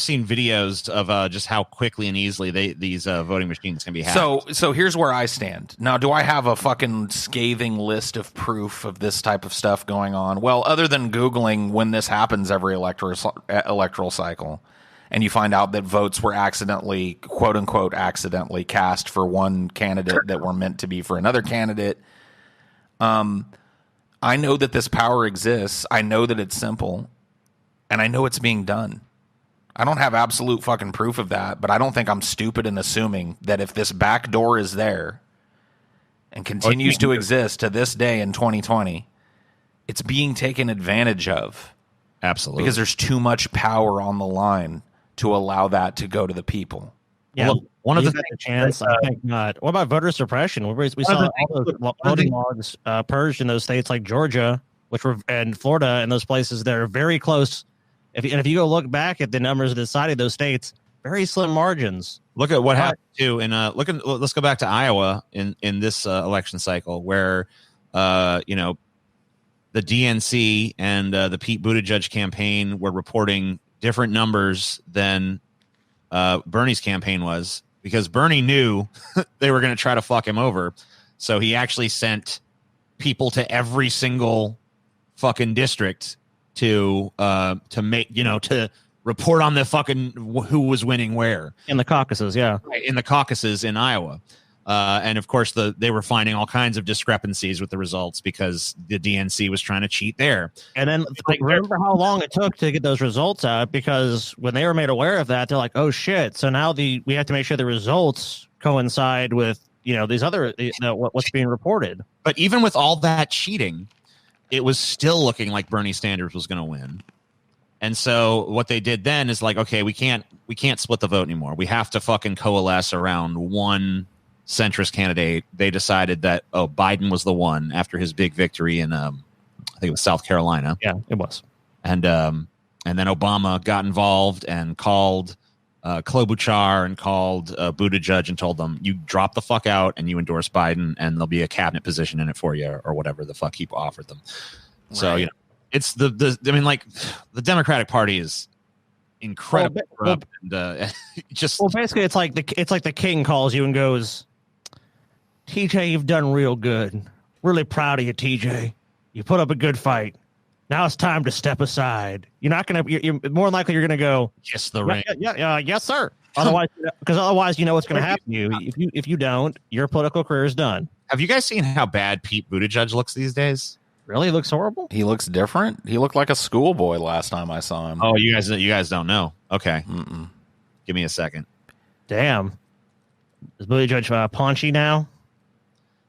seen videos of just how quickly and easily these voting machines can be hacked. So here's where I stand. Now, do I have a fucking scathing list of proof of this type of stuff going on? Well, other than Googling when this happens every electoral cycle, and you find out that votes were accidentally, quote unquote, accidentally cast for one candidate that were meant to be for another candidate. I know that this power exists. I know that it's simple. And I know it's being done. I don't have absolute fucking proof of that, but I don't think I'm stupid in assuming that if this back door is there and continues to exist to this day in 2020, it's being taken advantage of. Absolutely. Because there's too much power on the line to allow that to go to the people. Yeah, one of the chance, I think not. What about voter suppression? We saw all those voting logs purged in those states like Georgia, and Florida, and those places that are very close. If you go look back at the numbers decided those states, very slim margins. Look at what happened too. Let's go back to Iowa in this election cycle where, the DNC and the Pete Buttigieg campaign were reporting different numbers than Bernie's campaign was, because Bernie knew they were going to try to fuck him over. So he actually sent people to every single fucking district to make, to report on the fucking who was winning where in the caucuses. Yeah. In the caucuses in Iowa. And of course they were finding all kinds of discrepancies with the results because the DNC was trying to cheat there. And then remember how long it took to get those results out, because when they were made aware of that, they're like, oh shit. So now we have to make sure the results coincide with, these other, what's being reported. But even with all that cheating, it was still looking like Bernie Sanders was going to win. And so what they did then is like, okay, we can't split the vote anymore. We have to fucking coalesce around one centrist candidate, they decided that Biden was the one after his big victory in I think it was South Carolina. Yeah, it was. And then Obama got involved and called Klobuchar and called Buttigieg and told them, you drop the fuck out and you endorse Biden and there'll be a cabinet position in it for you or whatever the fuck he offered them. Right. So, you know, it's the Democratic Party is incredible. Just basically it's like the king calls you and goes, TJ, you've done real good. Really proud of you, TJ. You put up a good fight. Now it's time to step aside. You're not gonna. You're more than likely you're gonna go. Just the ring. Yeah. Yes, sir. Otherwise, you know what's gonna happen to you. If you don't, your political career is done. Have you guys seen how bad Pete Buttigieg looks these days? Really, he looks horrible. He looks different. He looked like a schoolboy last time I saw him. Oh, you guys don't know. Okay, give me a second. Damn, is Buttigieg paunchy now?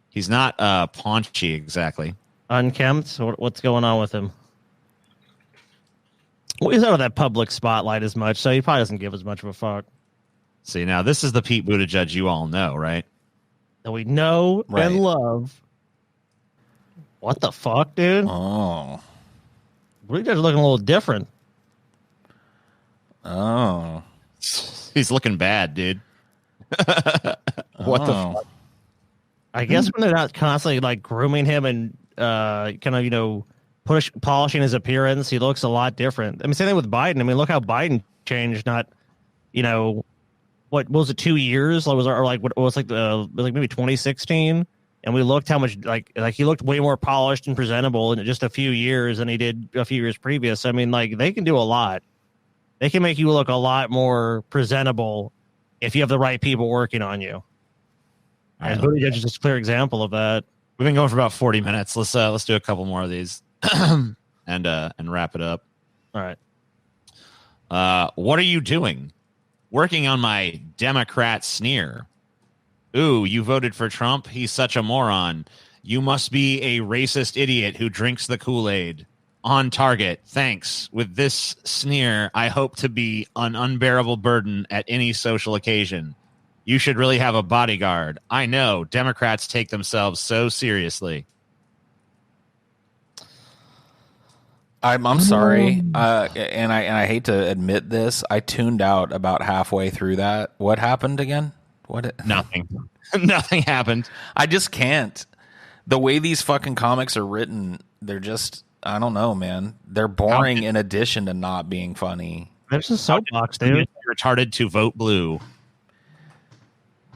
He's not paunchy exactly. Unkempt. What's going on with him? Well, he's out of that public spotlight as much, so he probably doesn't give as much of a fuck. See, now this is the Pete Buttigieg you all know, right? That we know and love. What the fuck, dude? Oh. Buttigieg's looking a little different. Oh. He's looking bad, dude. What the fuck? I guess when they're not constantly like grooming him and kind of, you know, polishing his appearance, he looks a lot different. I mean, same thing with Biden. I mean, look how Biden changed. Not, you know, what was it? 2 years? What was like maybe 2016, and we looked how much like he looked way more polished and presentable in just a few years than he did a few years previous. I mean, like they can do a lot. They can make you look a lot more presentable if you have the right people working on you. And Buttigieg is just a clear example of that. We've been going for about 40 minutes. Let's do a couple more of these and wrap it up. All right. What are you doing? Working on my Democrat sneer. Ooh, you voted for Trump? He's such a moron. You must be a racist idiot who drinks the Kool-Aid. On target. Thanks. With this sneer, I hope to be an unbearable burden at any social occasion. You should really have a bodyguard. I know Democrats take themselves so seriously. I'm sorry, and I hate to admit this. I tuned out about halfway through that. What happened again? Nothing. Nothing happened. I just can't. The way these fucking comics are written, they're just, I don't know, man. They're boring in addition to not being funny. There's a soapbox, dude. Retarded to vote blue.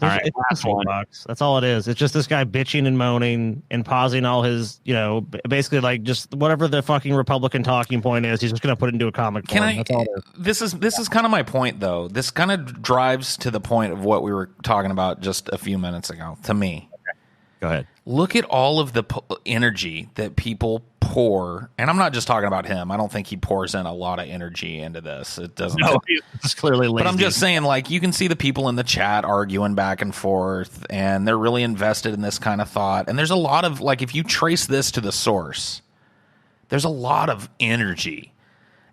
All right, it's box. That's all it is. It's just this guy bitching and moaning and pausing all his, you know, basically like just whatever the fucking Republican talking point is, he's just going to put it into a comic form. That's all it is. This is kind of my point, though. This kind of drives to the point of what we were talking about just a few minutes ago. To me, okay. Go ahead. Look at all of the energy that people pour, and I'm not just talking about him. I don't think he pours in a lot of energy into this. It doesn't. No, he's clearly lazy. But I'm just saying, like, you can see the people in the chat arguing back and forth, and they're really invested in this kind of thought. And there's a lot of, like, if you trace this to the source, there's a lot of energy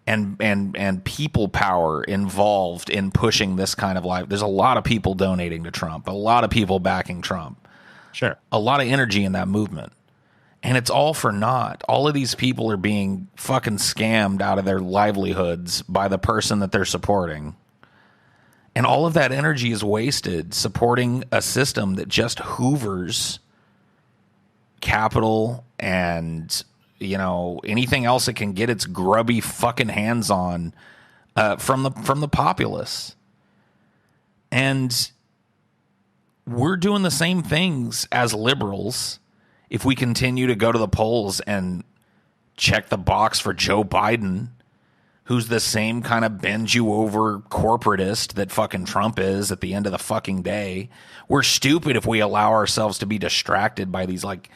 and people power involved in pushing this kind of life. There's a lot of people donating to Trump, a lot of people backing Trump. Sure. A lot of energy in that movement. And it's all for naught. All of these people are being fucking scammed out of their livelihoods by the person that they're supporting. And all of that energy is wasted supporting a system that just hoovers capital and, you know, anything else it can get its grubby fucking hands on from the populace. And we're doing the same things as liberals if we continue to go to the polls and check the box for Joe Biden, who's the same kind of bend you over corporatist that fucking Trump is at the end of the fucking day. We're stupid if we allow ourselves to be distracted by these like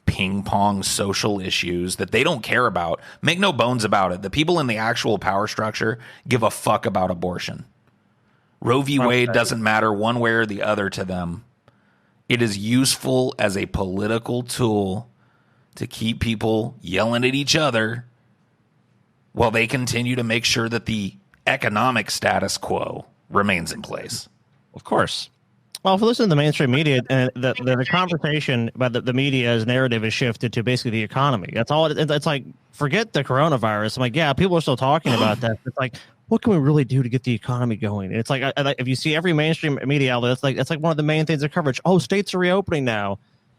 ping pong social issues that they don't care about. Make no bones about it. The people in the actual power structure give a fuck about abortion. Roe v. Wade doesn't matter one way or the other to them. It is useful as a political tool to keep people yelling at each other while they continue to make sure that the economic status quo remains in place. Of course. Well, if you listen to the mainstream media, and the conversation about the media's narrative is shifted to basically the economy. That's all. It's like, forget the coronavirus. I'm like, yeah, people are still talking about that. It's like, what can we really do to get the economy going? And it's like, if you see every mainstream media outlet, it's like one of the main things of coverage. Oh, states are reopening now.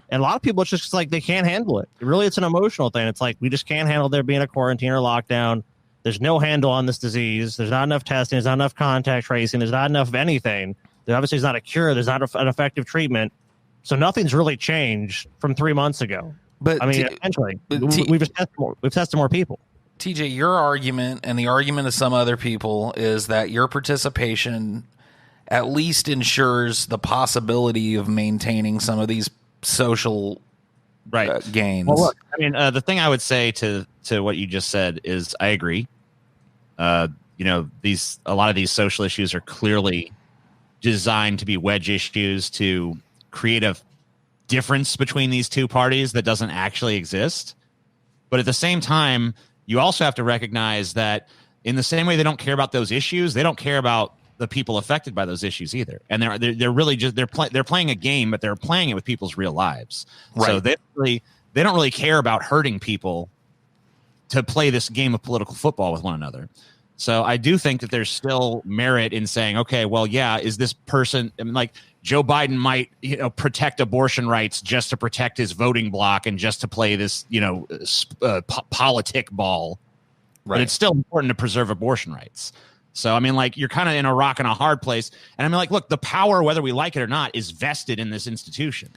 And a lot of people, it's just like they can't handle it. Really, it's an emotional thing. It's like, we just can't handle there being a quarantine or lockdown. There's no handle on this disease. There's not enough testing. There's not enough contact tracing. There's not enough of anything. There obviously is not a cure. There's not an effective treatment. So nothing's really changed from 3 months ago. But I mean, essentially, we've tested more people. TJ, your argument and the argument of some other people is that your participation at least ensures the possibility of maintaining some of these social gains. Well, look, I mean, the thing I would say to what you just said is I agree. A lot of these social issues are clearly designed to be wedge issues to create a difference between these two parties that doesn't actually exist. But at the same time, you also have to recognize that in the same way they don't care about those issues, they don't care about the people affected by those issues either. And they're really just they're playing a game, but they're playing it with people's real lives. Right. So they don't really care about hurting people to play this game of political football with one another. So I do think that there's still merit in saying, okay, well, yeah, is this person, I mean, like Joe Biden might, protect abortion rights just to protect his voting bloc and just to play this, politic ball. Right. But it's still important to preserve abortion rights. So, I mean, like, you're kind of in a rock and a hard place. And I mean, like, look, the power, whether we like it or not, is vested in this institution.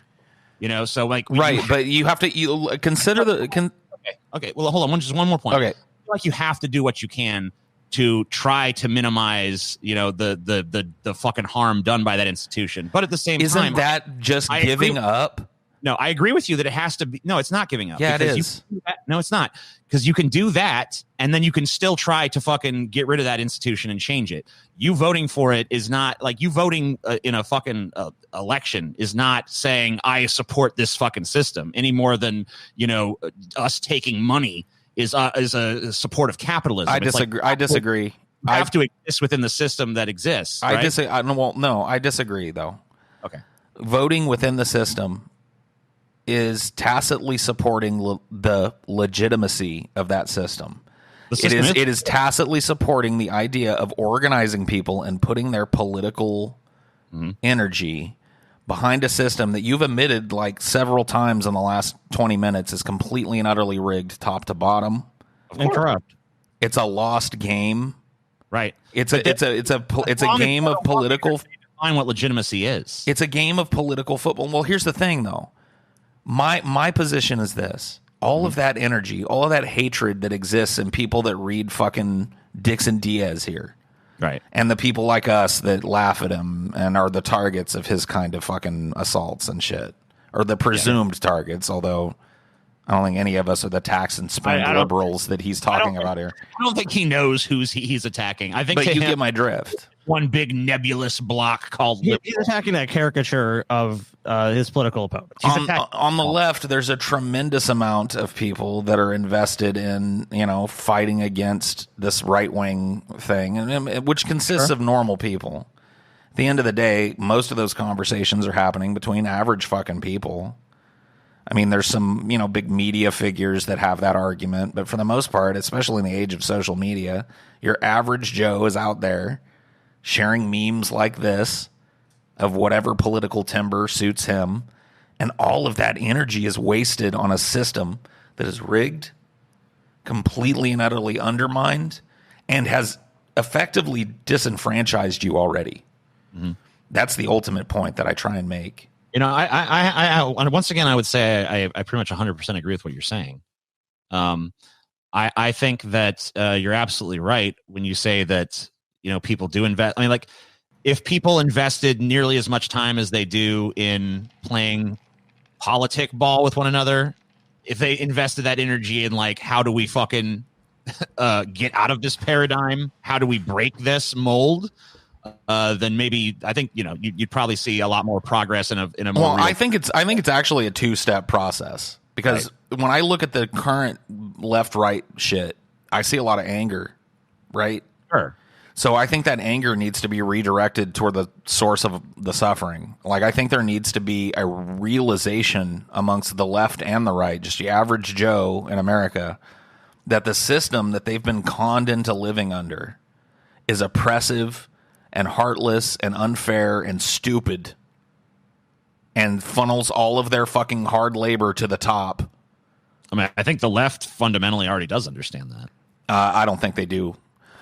So like, but you have to consider Okay. Well, hold on. Just one more point. Okay. I feel like you have to do what you can to try to minimize, the fucking harm done by that institution. But at the same time, isn't that just giving up? No, I agree with you that it has to be. No, it's not giving up. Yeah, it is. No, it's not. Because you can do that, and then you can still try to fucking get rid of that institution and change it. You voting for it is not like you voting in a fucking election is not saying I support this fucking system any more than us taking money is a support of capitalism. I disagree. I disagree. You have to exist within the system that exists. Right? I disagree though. Okay, voting within the system is tacitly supporting the legitimacy of that system. It is tacitly supporting the idea of organizing people and putting their political energy behind a system that you've admitted like several times in the last 20 minutes is completely and utterly rigged top to bottom and corrupt. It's a lost game. Right. It's a game of political. Define what legitimacy is. It's a game of political football. Well, here's the thing though. My position is this. All of that energy, all of that hatred that exists in people that read fucking Dixon Diaz here. Right. And the people like us that laugh at him and are the targets of his kind of fucking assaults and shit. Or the presumed targets, although I don't think any of us are the tax and spend liberals that he's talking about here. I don't think he knows who he's attacking. I think but you get my drift. One big nebulous block called he's attacking that caricature of his political opponent. On the left, there's a tremendous amount of people that are invested in fighting against this right wing thing, and which consists of normal people. At the end of the day, most of those conversations are happening between average fucking people. I mean, there's some big media figures that have that argument, but for the most part, especially in the age of social media, your average Joe is out there sharing memes like this of whatever political timber suits him. And all of that energy is wasted on a system that is rigged, completely and utterly undermined, and has effectively disenfranchised you already. Mm-hmm. That's the ultimate point that I try and make. I once again, I would say I pretty much 100% agree with what you're saying. I think that you're absolutely right when you say that people do invest. I mean, like, if people invested nearly as much time as they do in playing politic ball with one another, if they invested that energy in like, how do we fucking get out of this paradigm? How do we break this mold? Then maybe I think you'd probably see a lot more progress in a more. Well, I think it's actually a 2-step process because when I look at the current left-right shit, I see a lot of anger, right? Sure. So I think that anger needs to be redirected toward the source of the suffering. Like, I think there needs to be a realization amongst the left and the right, just the average Joe in America, that the system that they've been conned into living under is oppressive and heartless and unfair and stupid and funnels all of their fucking hard labor to the top. I mean, I think the left fundamentally already does understand that. I don't think they do.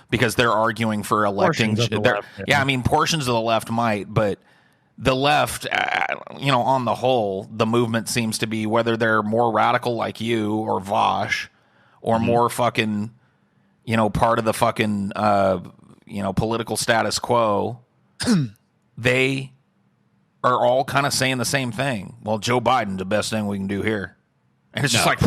Because they're arguing for electing. I mean, portions of the left might, but the left, on the whole, the movement seems to be, whether they're more radical like you or Vosh, or more fucking, part of the fucking, political status quo, they are all kind of saying the same thing. Well, Joe Biden's the best thing we can do here. And it's just like,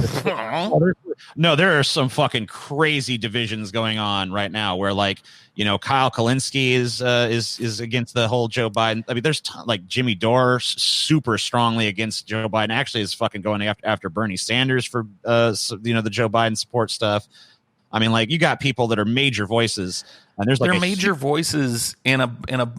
no, there are some fucking crazy divisions going on right now where, like, Kyle Kalinske is against the whole Joe Biden. I mean, there's like Jimmy Dore super strongly against Joe Biden. Actually, is fucking going after Bernie Sanders for the Joe Biden support stuff. I mean, like, you got people that are major voices, and there's like they're major voices in a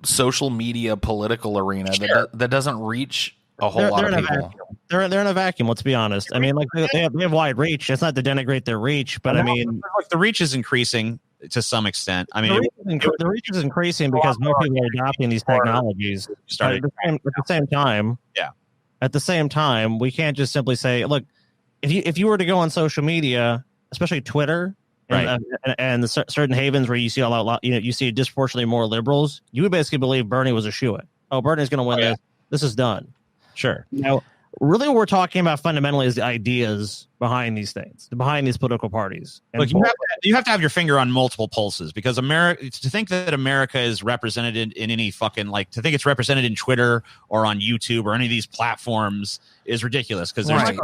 social media political arena that doesn't reach a whole lot of people. They're in a vacuum. Let's be honest. I mean, like, they have wide reach. It's not to denigrate their reach, but I mean, like, the reach is incracing to some extent. I mean, the reach is increasing because more people are adopting these technologies. At the same time, we can't just simply say, look, if you were to go on social media, especially Twitter, and the certain havens where you see a lot, you see disproportionately more liberals, you would basically believe Bernie was a shoo-in. Oh, Bernie's going to win this. This is done. Sure. Really what we're talking about fundamentally is the ideas behind these things, behind these political parties. And look, you have to have your finger on multiple pulses, because to think that America is represented in any fucking, like, to think it's represented in Twitter or on YouTube or any of these platforms is ridiculous, because there's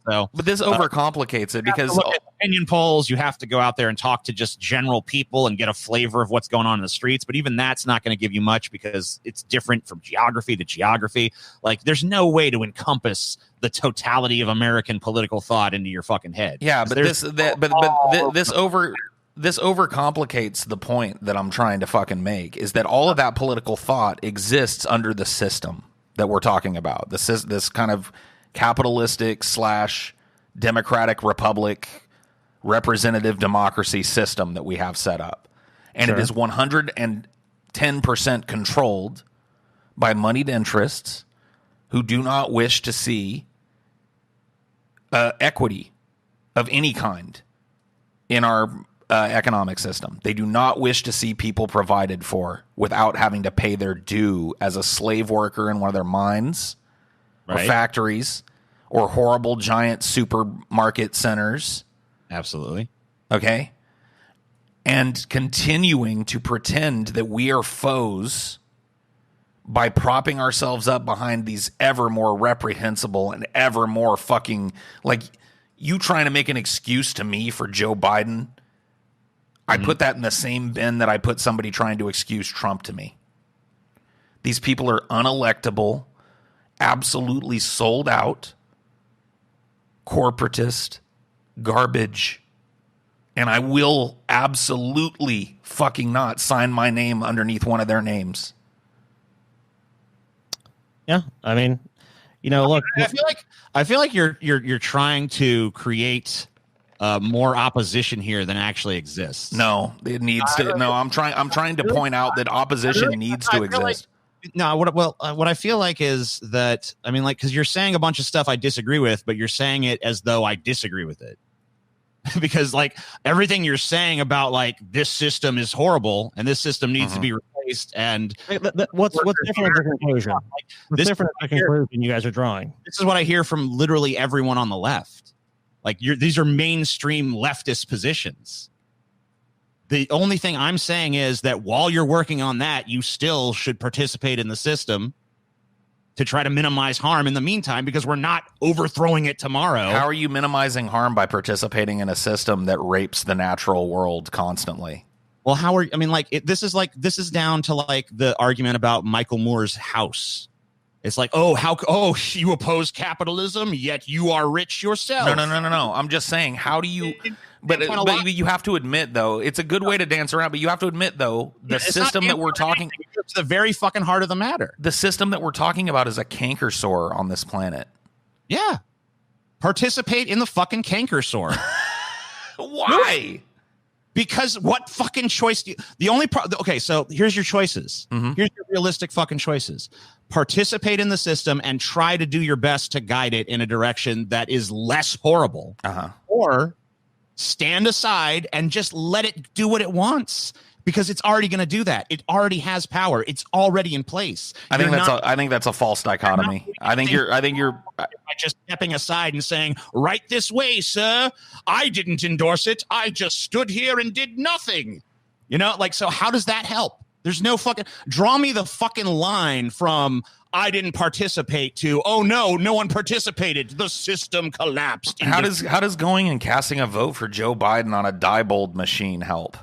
but this overcomplicates it, because look at opinion polls. You have to go out there and talk to just general people and get a flavor of what's going on in the streets. But even that's not going to give you much, because it's different from geography to geography. Like, there's no way to encompass the totality of American political thought into your fucking head. Yeah, but this overcomplicates the point that I'm trying to fucking make, is that all of that political thought exists under the system that we're talking about. This kind of capitalistic / democratic republic representative democracy system that we have set up. And it is 110% controlled by moneyed interests who do not wish to see equity of any kind in our economic system. They do not wish to see people provided for without having to pay their due as a slave worker in one of their mines, or factories, or horrible giant supermarket centers. Absolutely. Okay? And continuing to pretend that we are foes by propping ourselves up behind these ever more reprehensible and ever more fucking, like, you trying to make an excuse to me for Joe Biden, I put that in the same bin that I put somebody trying to excuse Trump to me. These people are unelectable, absolutely sold out, corporatist, garbage, and I will absolutely fucking not sign my name underneath one of their names. Yeah, I mean, look, I feel like you're trying to create more opposition here than actually exists. No, it needs to. No, I'm trying to point out that opposition needs to exist. No, what I feel like is that, I mean, like, because you're saying a bunch of stuff I disagree with, but you're saying it as though I disagree with it. Because, like, everything you're saying about, like, this system is horrible and this system needs to be replaced. And what's different is the conclusion? What's different is the conclusion you guys are drawing? This is what I hear from literally everyone on the left. Like, these are mainstream leftist positions. The only thing I'm saying is that while you're working on that, you still should participate in the system to try to minimize harm in the meantime, because we're not overthrowing it tomorrow. How are you minimizing harm by participating in a system that rapes the natural world constantly? Well, this is down to, like, the argument about Michael Moore's house. It's like, oh, you oppose capitalism, yet you are rich yourself. No. I'm just saying, how do you? But you have to admit, though, it's a good way to dance around. But you have to admit, though, the system that we're talking, it's the very fucking heart of the matter. The system that we're talking about is a canker sore on this planet. Yeah, participate in the fucking canker sore. Why? Because what fucking choice do you, the only okay, so here's your choices. Mm-hmm. Here's your realistic fucking choices. Participate in the system and try to do your best to guide it in a direction that is less horrible. Or stand aside and just let it do what it wants, because it's already going to do that. It already has power. It's already in place. I think that's a false dichotomy. I think you're by just stepping aside and saying, right this way, sir. I didn't endorse it. I just stood here and did nothing. You know, like, so how does that help? There's no fucking, draw me the fucking line from I didn't participate to, oh no one participated, the system collapsed. How does going and casting a vote for Joe Biden on a Diebold machine help?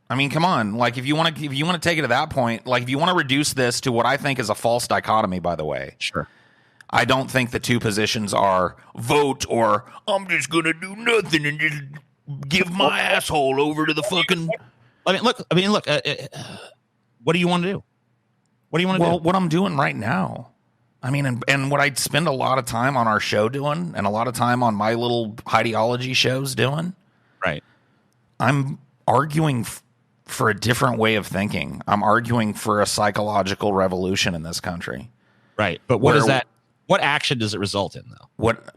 I mean, come on. Like, if you want to take it to that point, like, if you want to reduce this to what I think is a false dichotomy, by the way. Sure. I don't think the two positions are vote or I'm just going to do nothing and just give my asshole over to the fucking. I mean, look. What do you want to do? What do you want to do? Well, what I'm doing right now. I mean, and what I spend a lot of time on our show doing, and a lot of time on my little ideology shows doing. Right. I'm arguing for a different way of thinking. I'm arguing for a psychological revolution in this country. Right. But what is that? What action does it result in, though? What?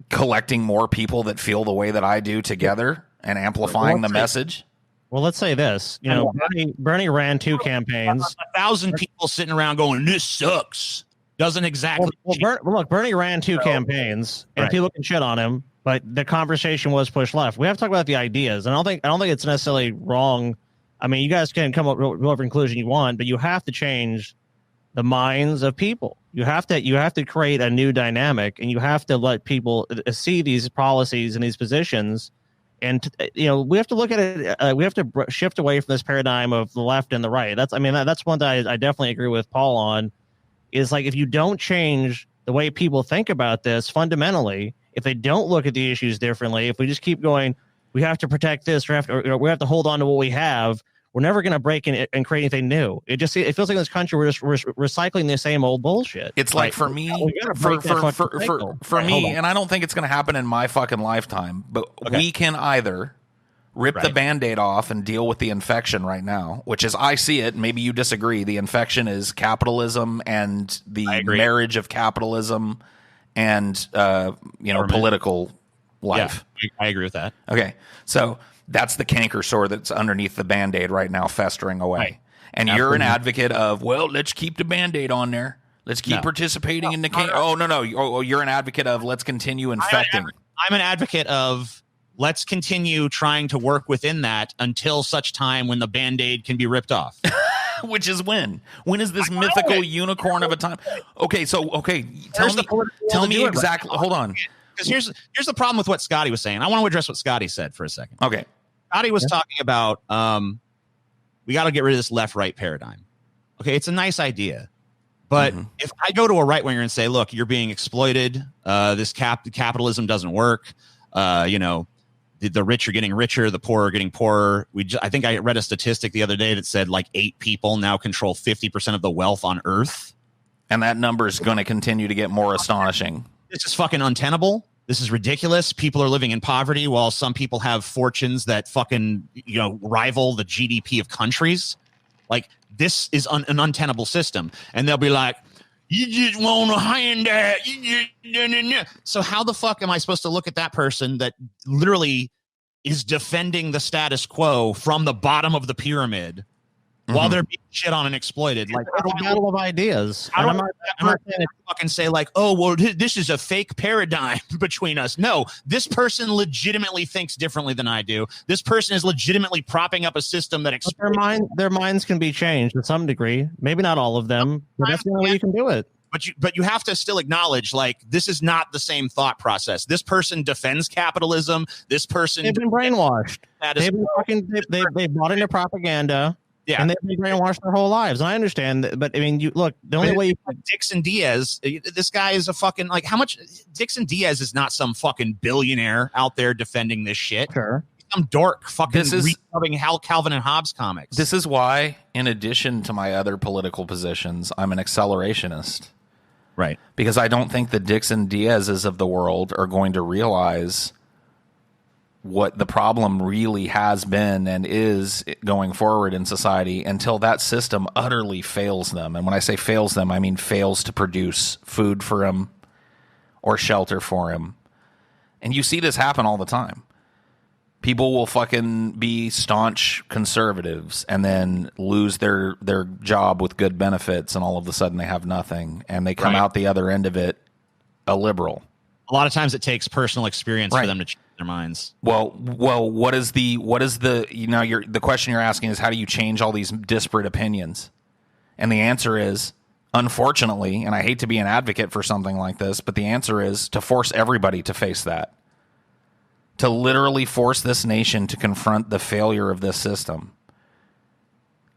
Collecting more people that feel the way that I do together and amplifying the message. Well, let's say this. You know, Bernie ran 2 campaigns. 1,000 people sitting around going, "This sucks." Doesn't exactly. Look, Bernie ran 2 campaigns, and people can shit on him, but the conversation was pushed left. We have to talk about the ideas, and I don't think it's necessarily wrong. I mean, you guys can come up with whatever conclusion you want, but you have to change the minds of people. You have to create a new dynamic, and you have to let people see these policies and these positions. And we have to look at it. We have to shift away from this paradigm of the left and the right. That's one that I definitely agree with Paul on. Is like, if you don't change the way people think about this fundamentally, if they don't look at the issues differently, if we just keep going, we have to protect this, we have to hold on to what we have. We're never going to break in and create anything new. It feels like in this country we're just recycling the same old bullshit. It's like, for me, for me, and I don't think it's going to happen in my fucking lifetime, but we can either rip the Band-Aid off and deal with the infection right now, which is, I see it, maybe you disagree. The infection is capitalism and the marriage of capitalism and political life. Yeah, I agree with that. Okay, so that's the canker sore that's underneath the Band-Aid right now, festering away. Right. And you're an advocate of, well, let's keep the Band-Aid on there. Let's keep participating in the canker. Oh, no. Oh, you're an advocate of, let's continue infecting. I'm an advocate of, let's continue trying to work within that until such time when the Band-Aid can be ripped off. Which is when? When is this mythical unicorn of a time? Okay, tell me exactly. Hold on. Because here's the problem with what Scotty was saying. I want to address what Scotty said for a second. Okay. Scotty was talking about we got to get rid of this left-right paradigm. Okay, it's a nice idea. But if I go to a right-winger and say, look, you're being exploited, this capitalism doesn't work, the rich are getting richer, the poor are getting poorer. I think I read a statistic the other day that said like 8 people now control 50% of the wealth on Earth. And that number is going to continue to get more astonishing. This is fucking untenable. This is ridiculous. People are living in poverty while some people have fortunes that fucking, rival the GDP of countries. Like, this is an untenable system. And they'll be like, you just want to hand that. So how the fuck am I supposed to look at that person that literally is defending the status quo from the bottom of the pyramid while they're being shit on and exploited? Like, it's a battle of ideas. I'm not going to fucking say like, oh, well, this is a fake paradigm between us. No, this person legitimately thinks differently than I do. This person is legitimately propping up a system that their minds can be changed to some degree. Maybe not all of them, but that's the only way you can do it. But you have to still acknowledge, like, this is not the same thought process. This person defends capitalism. This person, they've been brainwashed. They've bought into propaganda. Yeah. And they've been brainwashed their whole lives. And I understand that, but I mean, you look, the only way Dixon Diaz, this guy is a fucking, like, how much? Dixon Diaz is not some fucking billionaire out there defending this shit. Sure. Some dork fucking resubbing Calvin and Hobbes comics. This is why, in addition to my other political positions, I'm an accelerationist. Right. Because I don't think the Dixon Diaz's of the world are going to realize what the problem really has been and is going forward in society until that system utterly fails them. And when I say fails them, I mean fails to produce food for him or shelter for him. And you see this happen all the time. People will fucking be staunch conservatives and then lose their job with good benefits, and all of a sudden they have nothing, and they come out the other end of it a liberal. A lot of times it takes personal experience for them to change their minds. Well, what is the the question you're asking is, how do you change all these disparate opinions? And the answer is, unfortunately, and I hate to be an advocate for something like this, but the answer is to force everybody to face that. To literally force this nation to confront the failure of this system.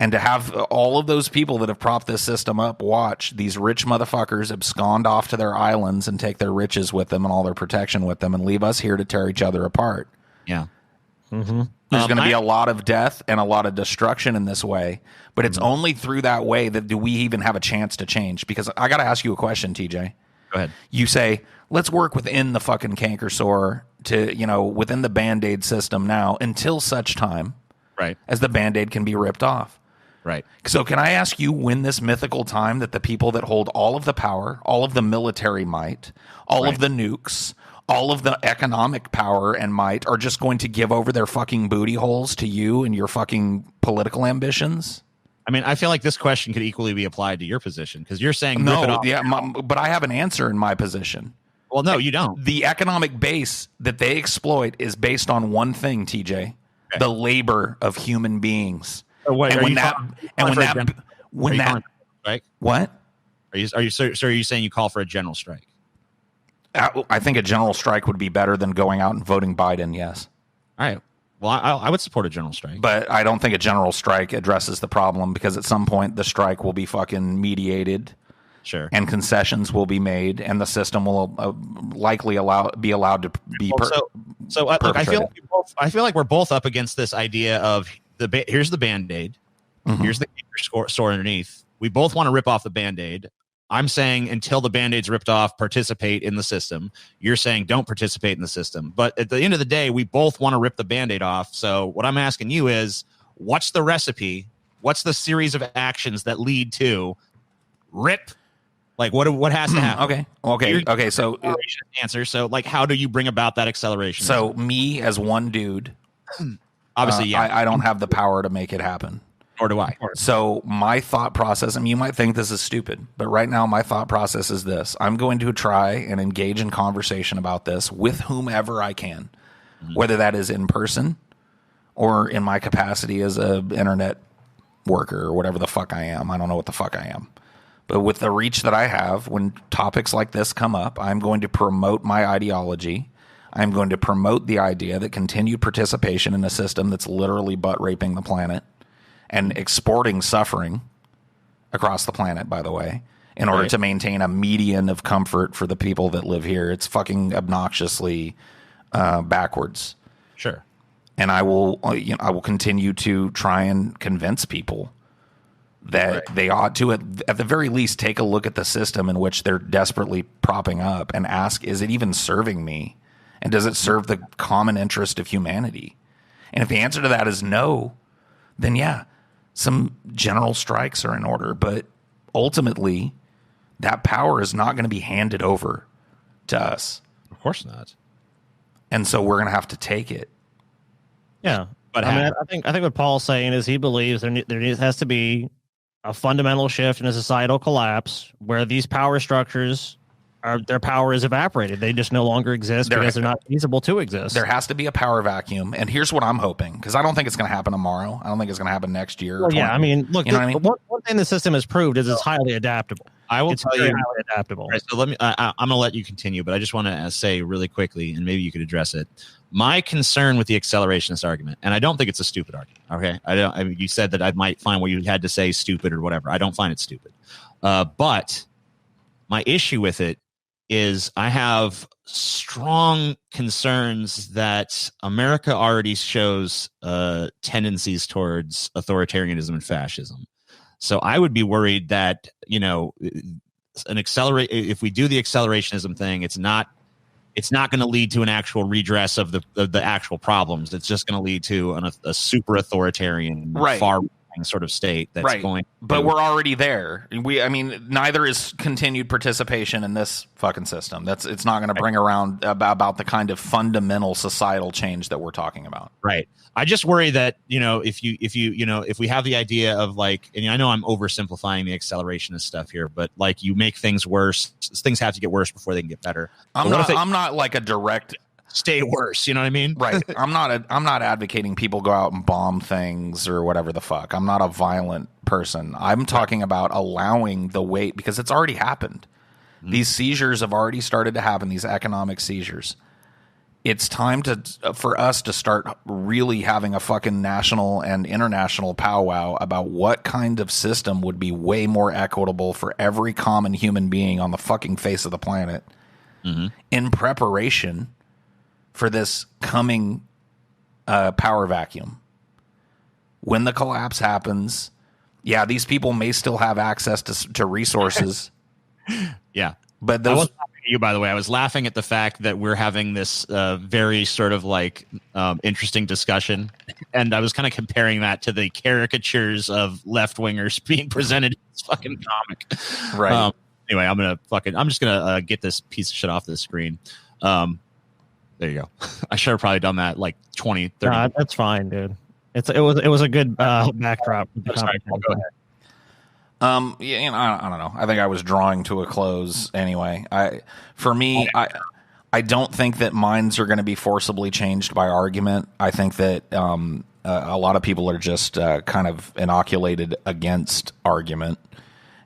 And to have all of those people that have propped this system up watch these rich motherfuckers abscond off to their islands and take their riches with them and all their protection with them and leave us here to tear each other apart. Yeah. Mm-hmm. There's going to be a lot of death and a lot of destruction in this way, but it's only through that way that do we even have a chance to change. Because I got to ask you a question, TJ. Go ahead. You say, let's work within the fucking canker sore to, within the Band-Aid system now until such time as the Band-Aid can be ripped off. Right. So can I ask you when this mythical time that the people that hold all of the power, all of the military might, all of the nukes, all of the economic power and might are just going to give over their fucking booty holes to you and your fucking political ambitions? I mean, I feel like this question could equally be applied to your position because you're saying but I have an answer in my position. Well, no, you don't. The economic base that they exploit is based on one thing, TJ, the labor of human beings. What are you saying you call for a general strike? I think a general strike would be better than going out and voting Biden. Yes. All right. Well, I would support a general strike, but I don't think a general strike addresses the problem because at some point the strike will be fucking mediated. Sure. And concessions will be made, and the system will likely be allowed to be. Look, I feel like we're both up against this idea of here's the Band-Aid, here's the store underneath. We both want to rip off the Band-Aid. I'm saying until the Band-Aid's ripped off, participate in the system. You're saying don't participate in the system. But at the end of the day, we both want to rip the Band-Aid off. So what I'm asking you is, what's the recipe? What's the series of actions that lead to rip? Like what has to happen? Okay. So answer. So like, how do you bring about that acceleration? So me as one dude, obviously, I don't have the power to make it happen. Or do I? So my thought process, I mean, you might think this is stupid, but right now my thought process is this. I'm going to try and engage in conversation about this with whomever I can, whether that is in person or in my capacity as an internet worker or whatever the fuck I am. I don't know what the fuck I am. But with the reach that I have, when topics like this come up, I'm going to promote my ideology. I'm going to promote the idea that continued participation in a system that's literally butt raping the planet and exporting suffering across the planet, by the way, in order to maintain a median of comfort for the people that live here. It's fucking obnoxiously backwards. Sure. And I will continue to try and convince people that they ought to, at the very least, take a look at the system in which they're desperately propping up and ask, is it even serving me? And does it serve the common interest of humanity? And if the answer to that is no, then some general strikes are in order. But ultimately, that power is not going to be handed over to us. Of course not. And so we're going to have to take it. Yeah. But I think what Paul's saying is he believes there has to be a fundamental shift in a societal collapse where these power structures their power is evaporated. They just no longer exist because they're not feasible to exist. There has to be a power vacuum. And here's what I'm hoping, because I don't think it's going to happen tomorrow. I don't think it's going to happen next year. Well, I mean, look, you know what I mean? One thing the system has proved is it's highly adaptable. I will tell you. Highly adaptable. Right, so let me. I'm going to let you continue, but I just want to say really quickly, and maybe you could address it. My concern with the accelerationist argument, and I don't think it's a stupid argument. Okay, I mean, you said that I might find what you had to say stupid or whatever. I don't find it stupid, but my issue with it is I have strong concerns that America already shows tendencies towards authoritarianism and fascism. So I would be worried that, if we do the accelerationism thing, it's not going to lead to an actual redress of the actual problems. It's just going to lead to a super authoritarian, far sort of state that's going. But we're already there. Neither is continued participation in this fucking system. It's not going to bring around about the kind of fundamental societal change that we're talking about. Right. I just worry that, if we have the idea of like, and I know I'm oversimplifying the accelerationist stuff here, but like you make things worse, things have to get worse before they can get better. I'm not like a direct stay worse. You know what I mean? Right. I'm not advocating people go out and bomb things or whatever the fuck. I'm not a violent person. I'm talking about allowing the weight, because it's already happened. Mm-hmm. These seizures have already started to happen, these economic seizures. It's time for us to start really having a fucking national and international powwow about what kind of system would be way more equitable for every common human being on the fucking face of the planet, in preparation for this coming power vacuum. When the collapse happens, these people may still have access to resources. Yeah. But those... You, by the way, I was laughing at the fact that we're having this very sort of like interesting discussion, and I was kind of comparing that to the caricatures of left wingers being presented in this fucking comic. Right. Anyway, I'm just gonna get this piece of shit off the screen. There you go. I should have probably done that like 20, 30. That's fine, dude. It was a good backdrop. Sorry, go ahead. I don't know. I think I was drawing to a close anyway. I don't think that minds are going to be forcibly changed by argument. I think that a lot of people are just kind of inoculated against argument,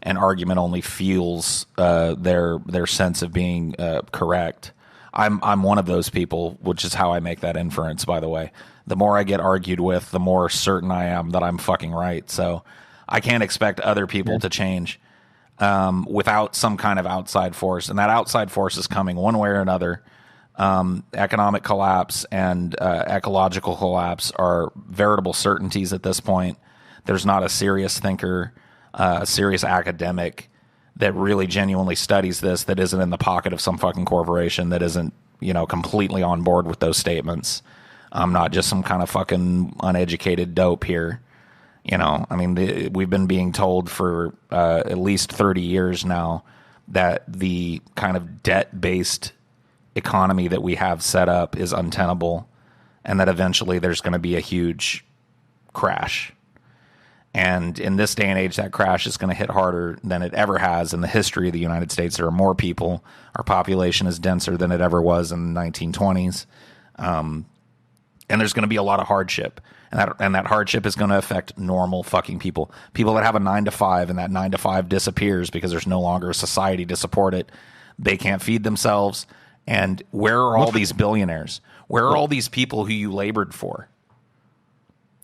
and argument only fuels their sense of being correct. I'm one of those people, which is how I make that inference, by the way. The more I get argued with, the more certain I am that I'm fucking right. So I can't expect other people to change without some kind of outside force. And that outside force is coming one way or another. Economic collapse and ecological collapse are veritable certainties at this point. There's not a serious thinker, a serious academic that really genuinely studies this, that isn't in the pocket of some fucking corporation, that isn't, completely on board with those statements. I'm not just some kind of fucking uneducated dope here. We've been being told for at least 30 years now that the kind of debt-based economy that we have set up is untenable, and that eventually there's going to be a huge crash. And in this day and age, that crash is going to hit harder than it ever has in the history of the United States. There are more people. Our population is denser than it ever was in the 1920s. And there's going to be a lot of hardship. And that hardship is going to affect normal fucking people. People that have a 9-to-5, and that 9-to-5 disappears because there's no longer a society to support it. They can't feed themselves. And where are all these billionaires? Where are all these people who you labored for?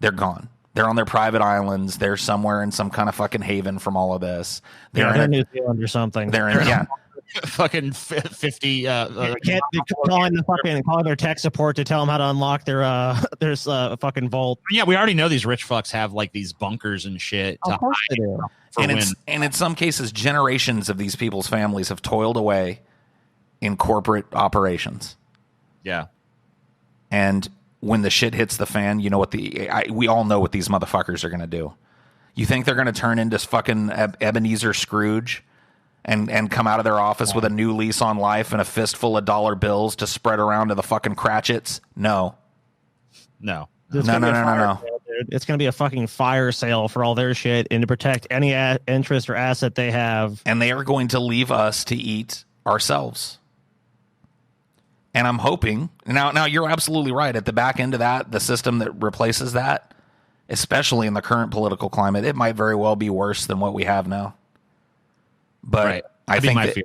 They're gone. They're on their private islands. They're somewhere in some kind of fucking haven from all of this. They're in New Zealand or something. They're in, fucking 50 can't calling their tech support to tell them how to unlock their fucking vault. Yeah, we already know these rich fucks have like these bunkers and shit. Of course they do. And in some cases, generations of these people's families have toiled away in corporate operations. Yeah. And when the shit hits the fan, you know what we all know what these motherfuckers are going to do. You think they're going to turn into fucking Ebenezer Scrooge and come out of their office with a new lease on life and a fistful of dollar bills to spread around to the fucking Cratchits? No. No. No. It's going to be a fucking fire sale for all their shit and to protect any interest or asset they have. And they are going to leave us to eat ourselves. And I'm hoping, now you're absolutely right. At the back end of that, the system that replaces that, especially in the current political climate, it might very well be worse than what we have now. But Right. I That'd be think my that fear.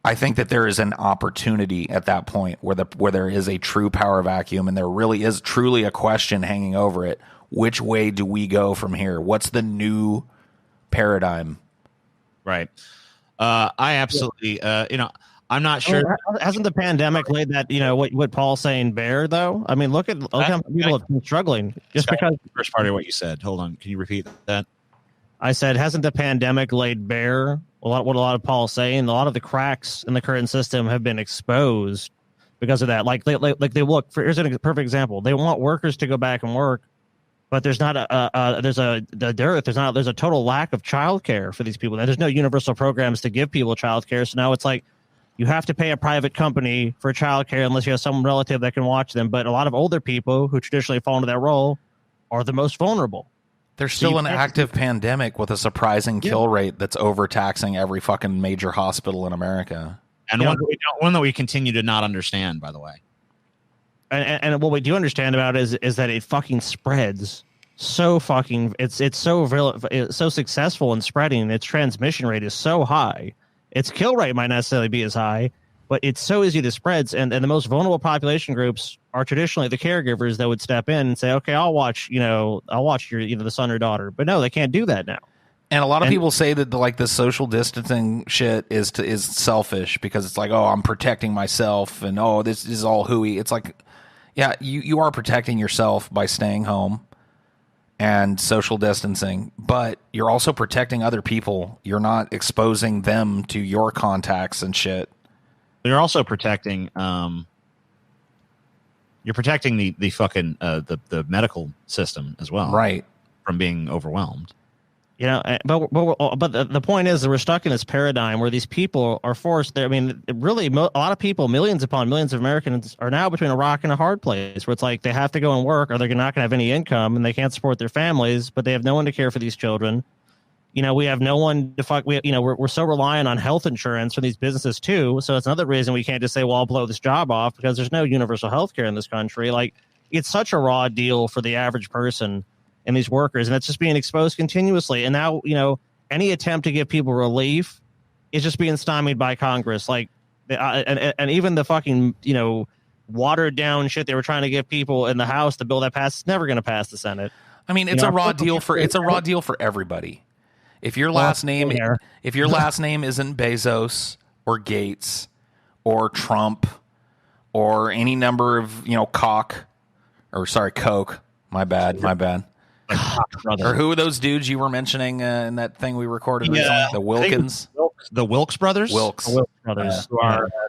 I think that there is an opportunity at that point where there is a true power vacuum, and there really is truly a question hanging over it. Which way do we go from here? What's the new paradigm? Right. I absolutely, I'm not sure. Hasn't the pandemic laid that, what Paul's saying bare, though? I mean, look how people have been struggling just Scott, because. First part of what you said. Hold on. Can you repeat that? I said, hasn't the pandemic laid bare what a lot of Paul's saying? A lot of the cracks in the current system have been exposed because of that. Like they look, here's a perfect example. They want workers to go back and work, but there's not there's a total lack of childcare for these people. There's no universal programs to give people childcare. So now it's like you have to pay a private company for childcare unless you have some relative that can watch them. But a lot of older people who traditionally fall into that role are the most vulnerable. There's still an active pandemic with a surprising kill rate that's overtaxing every fucking major hospital in America. And one that we continue to not understand, by the way. And what we do understand about is that it fucking spreads so fucking it's so successful in spreading. Its transmission rate is so high. Its kill rate might not necessarily be as high, but it's so easy to spread. And the most vulnerable population groups are traditionally the caregivers that would step in and say, okay, I'll watch your the son or daughter. But no, they can't do that now. And a lot of people say that the social distancing shit is selfish because it's like, oh, I'm protecting myself, and oh, this is all hooey. It's like, yeah, you are protecting yourself by staying home and social distancing, but you're also protecting other people. You're not exposing them to your contacts and shit. You're also protecting you're protecting the fucking the medical system as well, right, from being overwhelmed. But the point is that we're stuck in this paradigm where these people are forced. I mean, really, a lot of people, millions upon millions of Americans, are now between a rock and a hard place, where it's like they have to go and work, or they're not going to have any income, and they can't support their families, but they have no one to care for these children. We have no one to fuck. We're so reliant on health insurance for these businesses too. So it's another reason we can't just say, "Well, I'll blow this job off," because there's no universal health care in this country. Like, it's such a raw deal for the average person and these workers, and it's just being exposed continuously. And now, any attempt to give people relief is just being stymied by Congress. Like, and even the fucking, watered down shit they were trying to give people in the House, the bill that passed, is never going to pass the Senate. I mean, it's a raw deal for everybody. If your last name isn't Bezos or Gates or Trump or any number of, Coke, my bad. Or who are those dudes you were mentioning in that thing we recorded recently? The Wilkins? The Wilkes brothers? Wilkes brothers.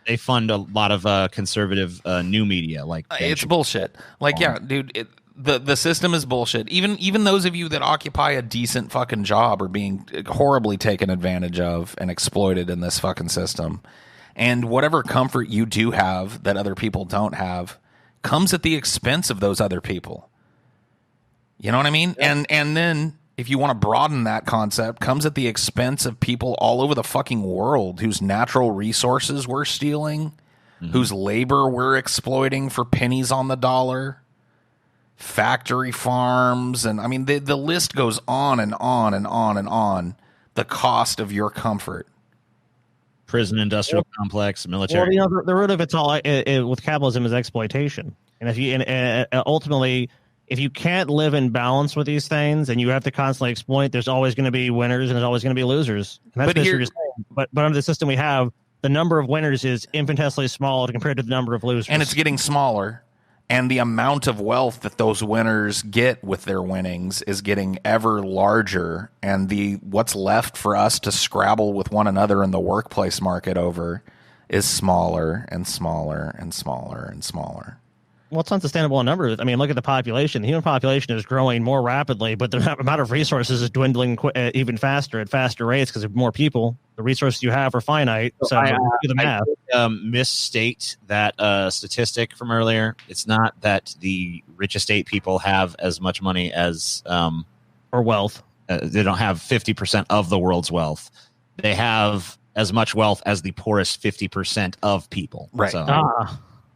They fund a lot of conservative new media. Like it's bullshit. Like, yeah, dude, the system is bullshit. Even those of you that occupy a decent fucking job are being horribly taken advantage of and exploited in this fucking system. And whatever comfort you do have that other people don't have comes at the expense of those other people. You know what I mean? Yeah. And then if you want to broaden that concept, comes at the expense of people all over the fucking world whose natural resources we're stealing, whose labor we're exploiting for pennies on the dollar, factory farms, and I mean the list goes on and on and on and on. The cost of your comfort. Prison industrial complex, military. Well, the root of it's all with capitalism is exploitation. And if you ultimately, if you can't live in balance with these things and you have to constantly exploit, there's always going to be winners and there's always going to be losers. And that's but under the system we have, the number of winners is infinitesimally small compared to the number of losers. And it's getting smaller. And the amount of wealth that those winners get with their winnings is getting ever larger. And what's left for us to scrabble with one another in the workplace market over is smaller and smaller and smaller and smaller. Well, it's unsustainable in numbers. I mean, look at the population. The human population is growing more rapidly, but the amount of resources is dwindling even faster at faster rates because of more people. The resources you have are finite. So do the math. I misstate that statistic from earlier. It's not that the richest 8 people have as much money as or wealth. They don't have 50% of the world's wealth. They have as much wealth as the poorest 50% of people. Right. So,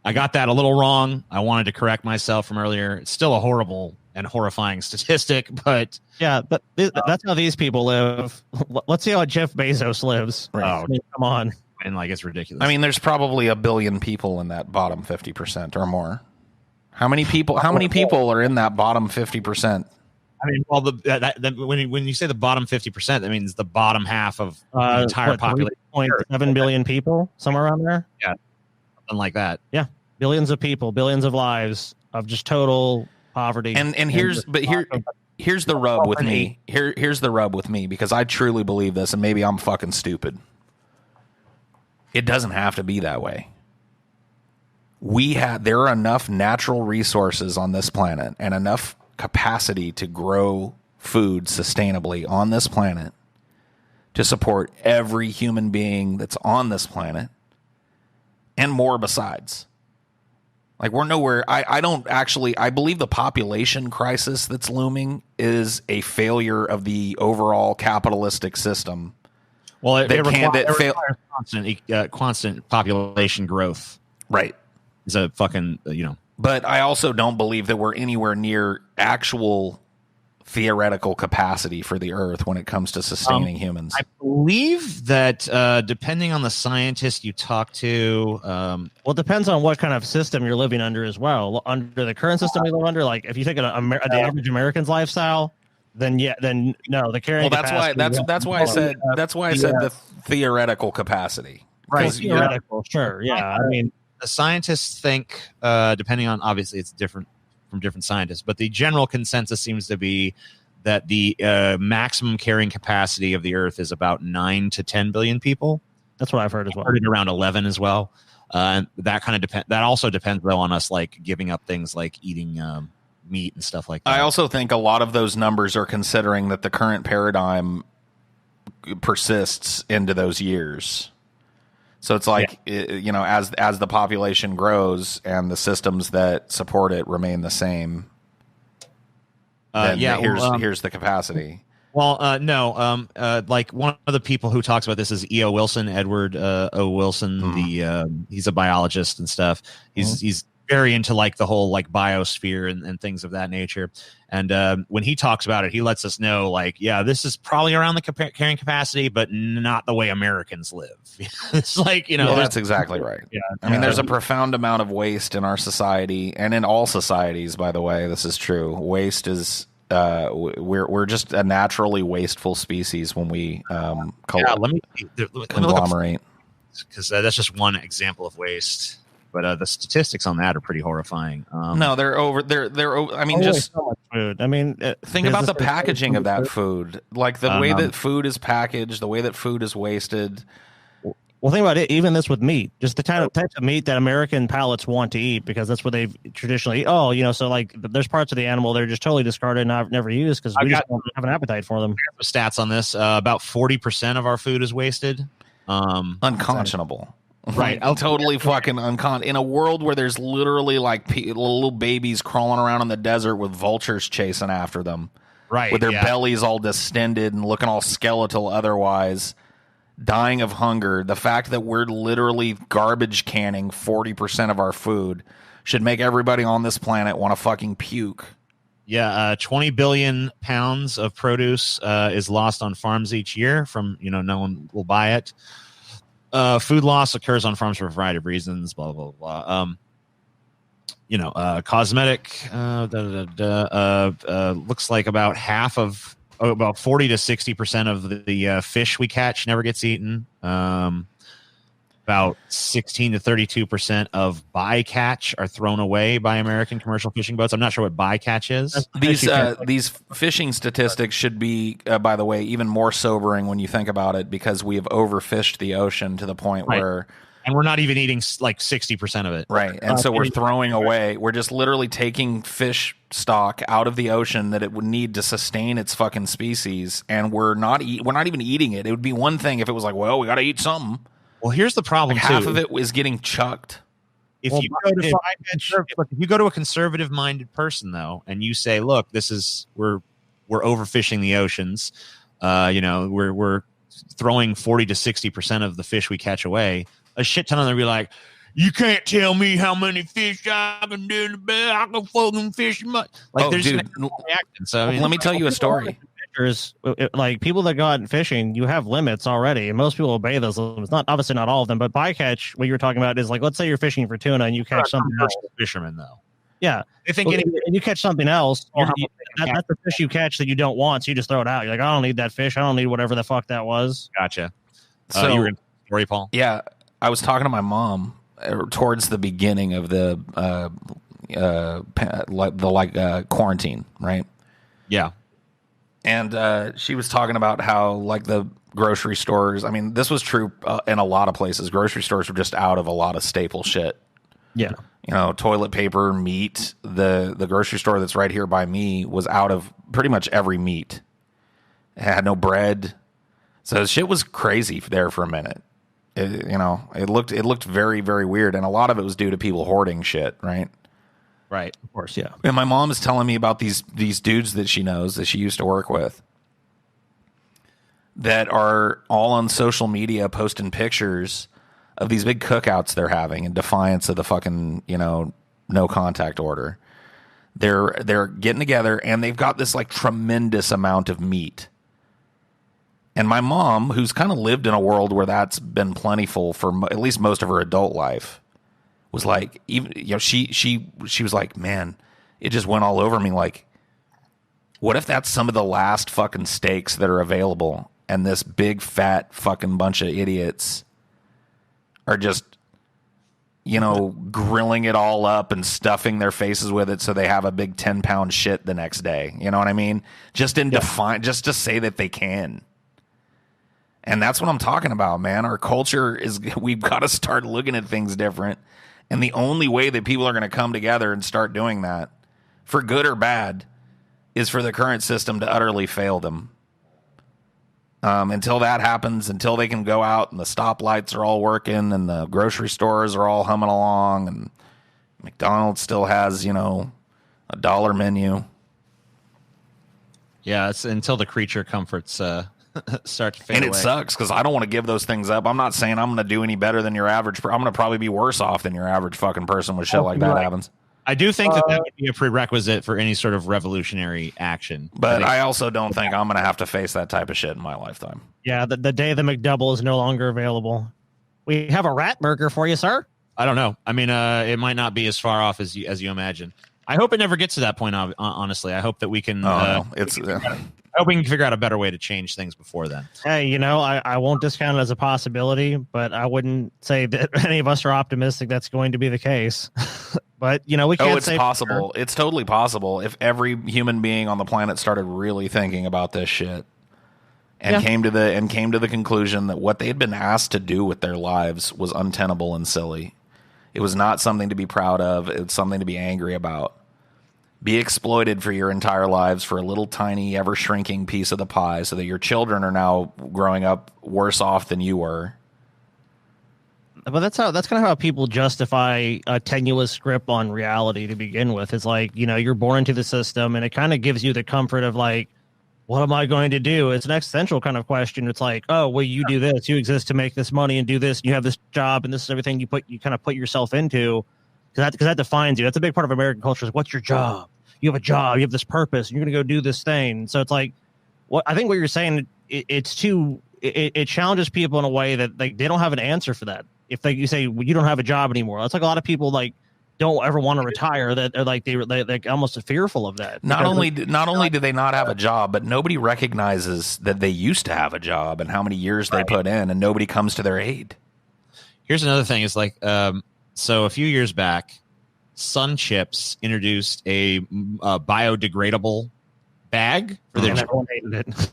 I got that a little wrong. I wanted to correct myself from earlier. It's still a horrible and horrifying statistic, but yeah, that's how these people live. Let's see how Jeff Bezos lives. Right. Oh, I mean, come on. And like, it's ridiculous. I mean, there's probably 1 billion people in that bottom 50% or more. How many people are in that bottom 50%? I mean, well, when you say the bottom 50%, that means the bottom half of the entire population. 3.7 billion people, somewhere around there. Yeah, something like that. Yeah, billions of people, billions of lives of just total poverty. And here's the rub with me. Here's the rub with me, because I truly believe this, and maybe I'm fucking stupid. It doesn't have to be that way. There are enough natural resources on this planet and enough capacity to grow food sustainably on this planet to support every human being that's on this planet and more besides. Like, we're nowhere. I believe the population crisis that's looming is a failure of the overall capitalistic system. Well, it requires constant population growth. Right. It's a fucking, But I also don't believe that we're anywhere near actual theoretical capacity for the Earth when it comes to sustaining humans. I believe that depending on the scientist you talk to, well, it depends on what kind of system you're living under as well. Under the current system we live under, like if you take the average American's lifestyle, then no, the carrying. Well, that's why I said the theoretical capacity. Right, theoretical, sure, yeah. I mean, the scientists think, depending on, obviously it's different from different scientists, but the general consensus seems to be that the maximum carrying capacity of the Earth is about 9 to 10 billion people. That's what I've heard as well. I've heard it around 11 as well. And that kind of depends. That also depends though on us, like giving up things like eating meat and stuff like that. I also think a lot of those numbers are considering that the current paradigm persists into those years. So it's like, as the population grows and the systems that support it remain the same, here's the capacity. Well, no. Like one of the people who talks about this is E.O. Wilson, Edward O. Wilson. He's a biologist and stuff. He's very into like the whole like biosphere and things of that nature. And when he talks about it, he lets us know like, yeah, this is probably around the carrying capacity, but not the way Americans live. It's like, that's exactly right. Yeah. I mean, there's a profound amount of waste in our society and in all societies, by the way. This is true. Waste is we're just a naturally wasteful species when we conglomerate. Because that's just one example of waste. But the statistics on that are pretty horrifying. No, they're over. I mean, just so much food. I mean, think about the packaging of that food, like the way that food is packaged, the way that food is wasted. Well, think about it. Even this with meat, just the types of meat that American palates want to eat because that's what they've traditionally. So like there's parts of the animal they're just totally discarded and I've never used because we just don't have an appetite for them. Stats on this: about 40% of our food is wasted. Unconscionable. Right, totally fucking in a world where there's literally like little babies crawling around in the desert with vultures chasing after them, right, with their bellies all distended and looking all skeletal otherwise, dying of hunger. The fact that we're literally garbage canning 40% of our food should make everybody on this planet want to fucking puke. Yeah, 20 billion pounds of produce is lost on farms each year from, no one will buy it. Food loss occurs on farms for a variety of reasons, blah, blah, blah. Cosmetic, looks like about half of, about 40 to 60% of the fish we catch never gets eaten. About 16 to 32% of bycatch are thrown away by American commercial fishing boats. I'm not sure what bycatch is. These fishing statistics should be, by the way, even more sobering when you think about it, because we have overfished the ocean to the point where... And we're not even eating like 60% of it. Right. And so we're throwing away. We're just literally taking fish stock out of the ocean that it would need to sustain its fucking species. And we're not even eating it. It would be one thing if it was like, well, we got to eat something. Well, here's the problem, like half of it is getting chucked. If you go to a conservative-minded person, though, and you say, look, we're overfishing the oceans, we're throwing 40 to 60% of the fish we catch away, a shit ton of them will be like, you can't tell me how many fish I can do in the bed. I can fucking fish much. Like, there's dude, reaction. So I mean, let me tell you a story. Like people that go out and fishing, you have limits already, and most people obey those limits. Not obviously not all of them, but bycatch. What you were talking about is like, let's say you're fishing for tuna and you catch something else. Fishermen though. Yeah, I think and you catch something else. That's the fish you catch that you don't want, so you just throw it out. You're like, I don't need that fish. I don't need whatever the fuck that was. Gotcha. So you were in the story, Paul? Yeah, I was talking to my mom towards the beginning of the quarantine, right? Yeah. And she was talking about how, like, the grocery stores, I mean, this was true in a lot of places. Grocery stores were just out of a lot of staple shit. Yeah. You know, toilet paper, meat. The grocery store that's right here by me was out of pretty much every meat. It had no bread. So shit was crazy there for a minute. It looked very, very weird. And a lot of it was due to people hoarding shit, right? Right. Of course, yeah. And my mom is telling me about these dudes that she knows, that she used to work with, that are all on social media posting pictures of these big cookouts they're having in defiance of the fucking, no contact order. They're getting together and they've got this like tremendous amount of meat. And my mom, who's kind of lived in a world where that's been plentiful for at least most of her adult life, was like, even, she was like, man, it just went all over me. Like, what if that's some of the last fucking steaks that are available, and this big fat fucking bunch of idiots are just, grilling it all up and stuffing their faces with it so they have a big 10-pound shit the next day. You know what I mean? Just just to say that they can. And that's what I'm talking about, man. Our culture we've got to start looking at things different. And the only way that people are going to come together and start doing that, for good or bad, is for the current system to utterly fail them. Until that happens, until they can go out and the stoplights are all working and the grocery stores are all humming along and McDonald's still has, a $1 menu. Yeah, it's until the creature comforts start to fade and away. It sucks because I don't want to give those things up. I'm not saying I'm going to do any better than your average. I'm going to probably be worse off than your average fucking person when shit like that happens. I do think that would be a prerequisite for any sort of revolutionary action. But I also don't think I'm going to have to face that type of shit in my lifetime. Yeah, the day the McDouble is no longer available. We have a rat burger for you, sir. I don't know. I mean, it might not be as far off as you imagine. I hope it never gets to that point, honestly. I hope that we can... I hope we can figure out a better way to change things before then. Hey, I won't discount it as a possibility, but I wouldn't say that any of us are optimistic that's going to be the case. But, we can't it's say... possible. It's totally possible if every human being on the planet started really thinking about this shit and came to the conclusion that what they had been asked to do with their lives was untenable and silly. It was not something to be proud of. It's something to be angry about. Be exploited for your entire lives for a little tiny, ever-shrinking piece of the pie so that your children are now growing up worse off than you were. But that's kind of how people justify a tenuous grip on reality to begin with. It's like, you're born into the system and it kind of gives you the comfort of like, what am I going to do? It's an existential kind of question. It's like, oh, well, you do this. You exist to make this money and do this. And you have this job and this is everything you kind of put yourself into. Because that defines you. That's a big part of American culture is what's your job? You have a job. You have this purpose. And you're going to go do this thing. So it's like, I think what you're saying, it challenges people in a way that they don't have an answer for that. If you say well, you don't have a job anymore, that's like a lot of people like don't ever want to retire. That are like they're almost fearful of that. Not only do they not have a job, but nobody recognizes that they used to have a job and how many years they put in, and nobody comes to their aid. Here's another thing: is like so a few years back, Sun Chips introduced a biodegradable bag for their everyone hated it.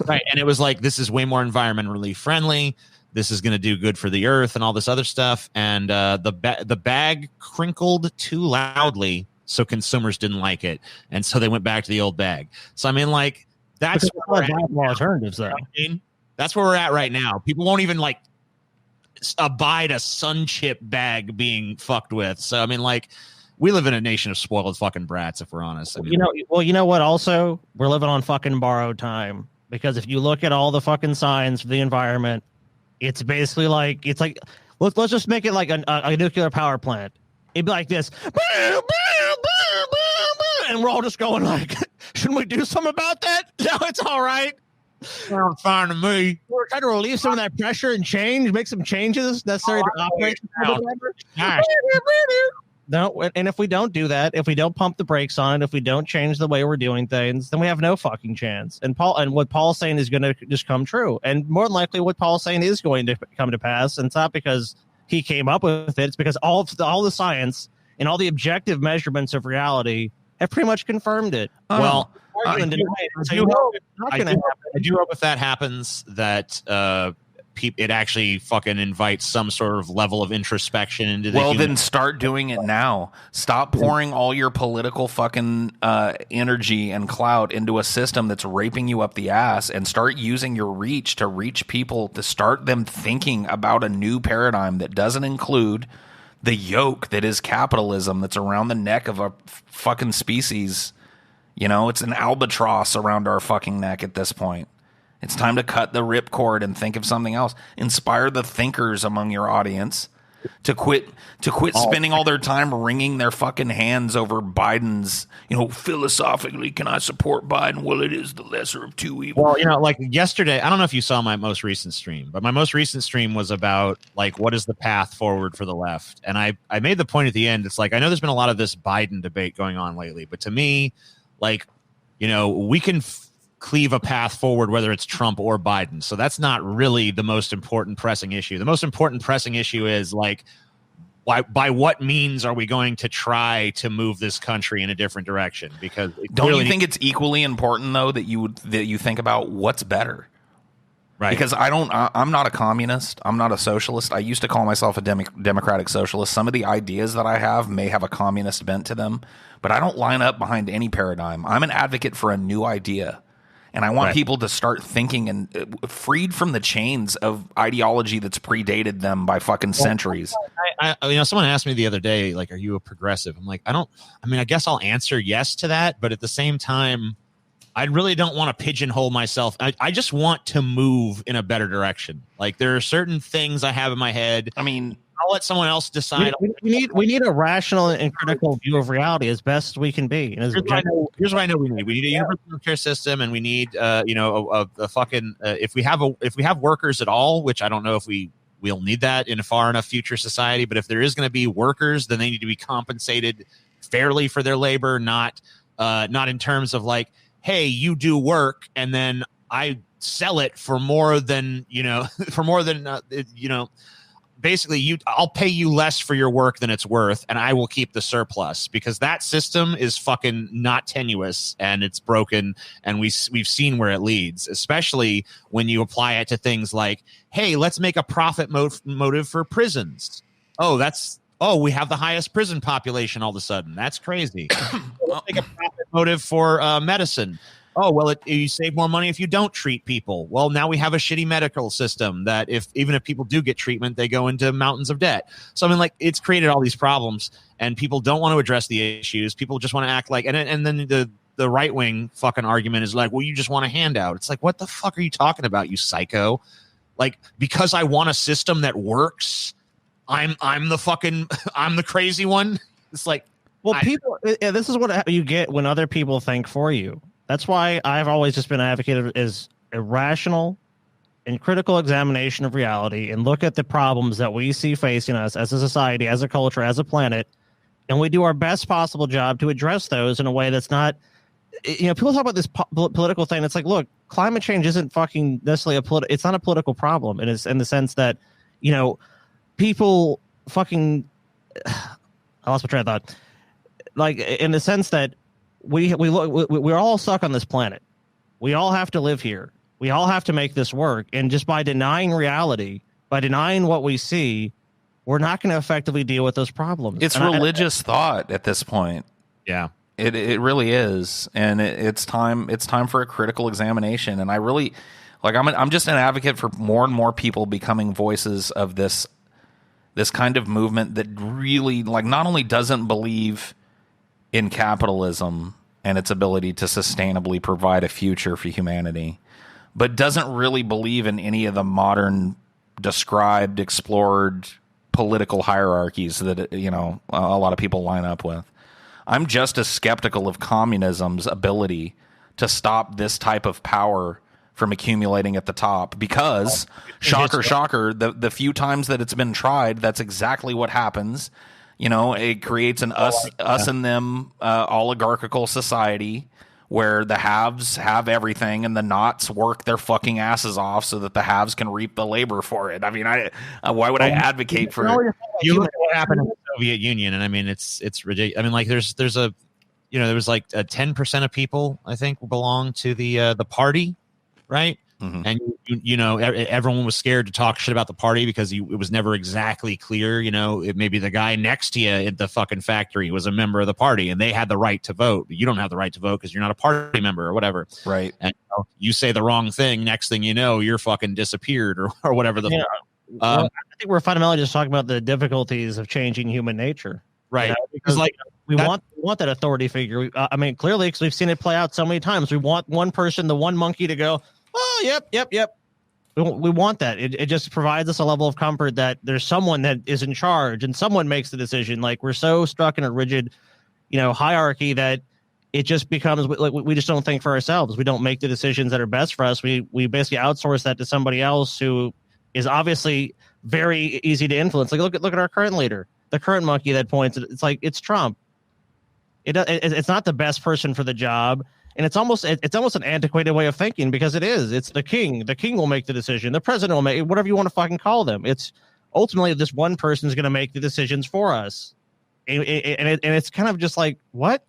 right, and it was like this is way more environmentally friendly. This is going to do good for the earth and all this other stuff. And the bag crinkled too loudly, so consumers didn't like it, and so they went back to the old bag. So I mean, like that's where alternatives though. That's where we're at right now. People won't even like abide a Sun Chip bag being fucked with. So I mean, like we live in a nation of spoiled fucking brats, if we're honest. I mean, you know what? Also, we're living on fucking borrowed time because if you look at all the fucking signs for the environment. It's basically like let's just make it like a nuclear power plant. It'd be like this, and we're all just going like, shouldn't we do something about that? No, it's all right. Sounds fine to me. We're trying to relieve some of that pressure and make some changes necessary to operate. No, and if we don't do that, if we don't pump the brakes on it, if we don't change the way we're doing things, then we have no fucking chance. And what Paul's saying is going to just come true. And more than likely, what Paul's saying is going to come to pass. And it's not because he came up with it; it's because all the science and all the objective measurements of reality have pretty much confirmed it. Well, I do hope if that happens that it actually fucking invites some sort of level of introspection into the then start doing it now. Stop pouring all your political fucking energy and clout into a system that's raping you up the ass, and start using your reach to reach people, to start them thinking about a new paradigm that doesn't include the yoke that is capitalism that's around the neck of a fucking species. You know, it's an albatross around our fucking neck at this point. It's time to cut the ripcord and think of something else. Inspire the thinkers among your audience to quit spending all their time wringing their fucking hands over Biden's, philosophically, can I support Biden? Well, it is the lesser of two evils. Well, like yesterday, I don't know if you saw my most recent stream, but my most recent stream was about like, what is the path forward for the left? And I made the point at the end. It's like, I know there's been a lot of this Biden debate going on lately, but to me, like, we can cleave a path forward, whether it's Trump or Biden. So that's not really the most important pressing issue. The most important pressing issue is like, by what means are we going to try to move this country in a different direction? Because don't you think it's equally important though that you think about what's better? Right. Because I'm not a communist. I'm not a socialist. I used to call myself a democratic socialist. Some of the ideas that I have may have a communist bent to them, but I don't line up behind any paradigm. I'm an advocate for a new idea. And I want people to start thinking and freed from the chains of ideology that's predated them by fucking centuries. Someone asked me the other day, like, are you a progressive? I'm like, I guess I'll answer yes to that. But at the same time, I really don't want to pigeonhole myself. I just want to move in a better direction. Like, there are certain things I have in my head. I mean, I'll let someone else decide. We need a rational and critical view of reality as best we can be. Here's what I know we need. We need a universal care system, and we need a fucking if we have workers at all, which I don't know if we'll need that in a far enough future society. But if there is going to be workers, then they need to be compensated fairly for their labor, not in terms of like, hey, you do work and then I sell it for more than basically I'll pay you less for your work than it's worth, and I will keep the surplus, because that system is fucking not tenuous and it's broken, and we've seen where it leads, especially when you apply it to things like, hey, let's make a profit motive for prisons. We have the highest prison population all of a sudden. That's crazy. Let's make a profit motive for medicine. Oh, well, you save more money if you don't treat people. Well, now we have a shitty medical system that even if people do get treatment, they go into mountains of debt. So, I mean, like, it's created all these problems, and people don't want to address the issues. People just want to act like, and then the right-wing fucking argument is like, well, you just want a handout. It's like, what the fuck are you talking about, you psycho? Like, because I want a system that works, I'm the crazy one. It's like, well, this is what you get when other people think for you. That's why I've always just been an advocate of is a rational and critical examination of reality, and look at the problems that we see facing us as a society, as a culture, as a planet, and we do our best possible job to address those in a way that's not, people talk about this political thing. It's like, look, climate change isn't fucking necessarily it's not a political problem. And it's in the sense that, people fucking, I lost my train of thought. Like, in the sense that we're all stuck on this planet. We all have to live here. We all have to make this work. And just by denying reality, by denying what we see, we're not going to effectively deal with those problems. It's religious thought at this point. Yeah, it really is. And it's time for a critical examination. And I really, I'm just an advocate for more and more people becoming voices of this kind of movement that really, not only doesn't believe in capitalism and its ability to sustainably provide a future for humanity, but doesn't really believe in any of the modern described, explored, political hierarchies that, you know, a lot of people line up with. I'm just as skeptical of communism's ability to stop this type of power from accumulating at the top, because shocker, the few times that it's been tried, that's exactly what happens. You know, it creates an us and them oligarchical society where the haves have everything and the nots work their fucking asses off so that the haves can reap the labor for it. I mean, why would I advocate for it? You look at what happened in the Soviet Union, and I mean, it's ridiculous. I mean, like there's a, you know, there was like 10% of people, I think, belong to the party, right? Mm-hmm. And you know, everyone was scared to talk shit about the party because it was never exactly clear. You know, maybe the guy next to you at the fucking factory was a member of the party and they had the right to vote, but you don't have the right to vote because you're not a party member or whatever. Right. And you say the wrong thing, next thing you know, you're fucking disappeared or whatever the. Well, I think we're fundamentally just talking about the difficulties of changing human nature, right? You know, because like we want that authority figure. I mean, clearly, because we've seen it play out so many times. We want one person, the one monkey, to go, oh, yep. We want that. It just provides us a level of comfort that there's someone that is in charge and someone makes the decision. Like, we're so stuck in a rigid, you know, hierarchy that it just becomes like we just don't think for ourselves. We don't make the decisions that are best for us. We basically outsource that to somebody else who is obviously very easy to influence. Like, look at our current leader, the current monkey that points. It's like, it's Trump. It's not the best person for the job. And it's almost an antiquated way of thinking, because it's the king. The king will make the decision. The president will make whatever you want to fucking call them. It's ultimately this one person is going to make the decisions for us. And it's kind of just like, what?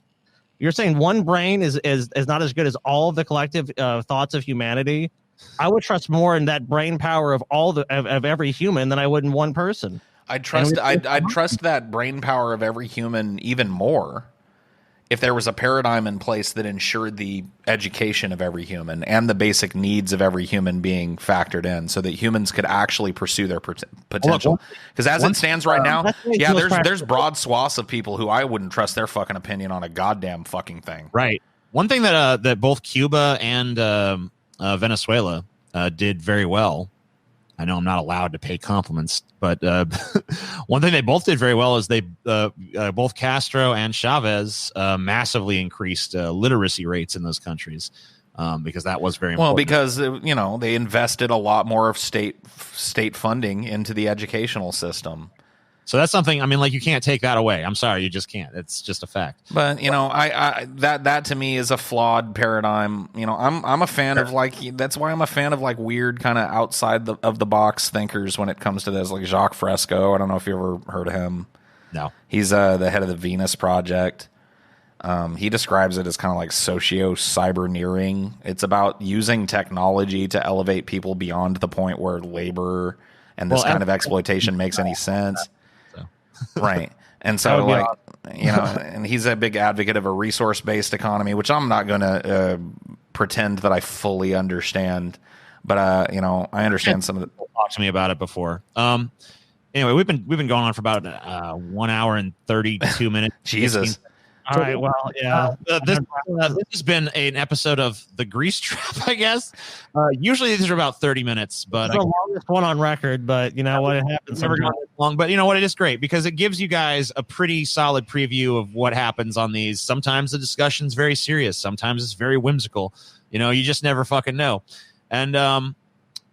You're saying one brain is not as good as all of the collective thoughts of humanity? I would trust more in that brain power of of every human than I would in one person. I'd trust that brain power of every human even more if there was a paradigm in place that ensured the education of every human and the basic needs of every human being factored in, so that humans could actually pursue their potential. Because as it stands right now, there's broad swaths of people who I wouldn't trust their fucking opinion on a goddamn fucking thing. Right. One thing that both Cuba and Venezuela did very well. I know I'm not allowed to pay compliments, but one thing they both did very well is they both Castro and Chavez massively increased literacy rates in those countries, because that was very important. Well, because you know, they invested a lot more of state funding into the educational system. So that's something, I mean, like, you can't take that away. I'm sorry, you just can't. It's just a fact. But, you know, I that to me is a flawed paradigm. You know, I'm a fan of, like, that's why I'm a fan of, like, weird kind of outside of the box thinkers when it comes to this, like Jacques Fresco. I don't know if you ever heard of him. No. He's the head of the Venus Project. He describes it as kind of like socio-cyberneering. It's about using technology to elevate people beyond the point where labor and this kind of exploitation makes any sense. Right. And so, like, you know, and he's a big advocate of a resource-based economy, which I'm not going to pretend that I fully understand. But, you know, I understand some of the... Talk to me about it before. Anyway, we've been going on for about 1 hour and 32 minutes. Jesus. All right, well, yeah. This has been an episode of The Grease Trap, I guess. Usually these are about 30 minutes, but it's the longest one on record, but you know what? It happens. Never gone this long, but you know what? It is great because it gives you guys a pretty solid preview of what happens on these. Sometimes the discussion's very serious. Sometimes it's very whimsical. You know, you just never fucking know. And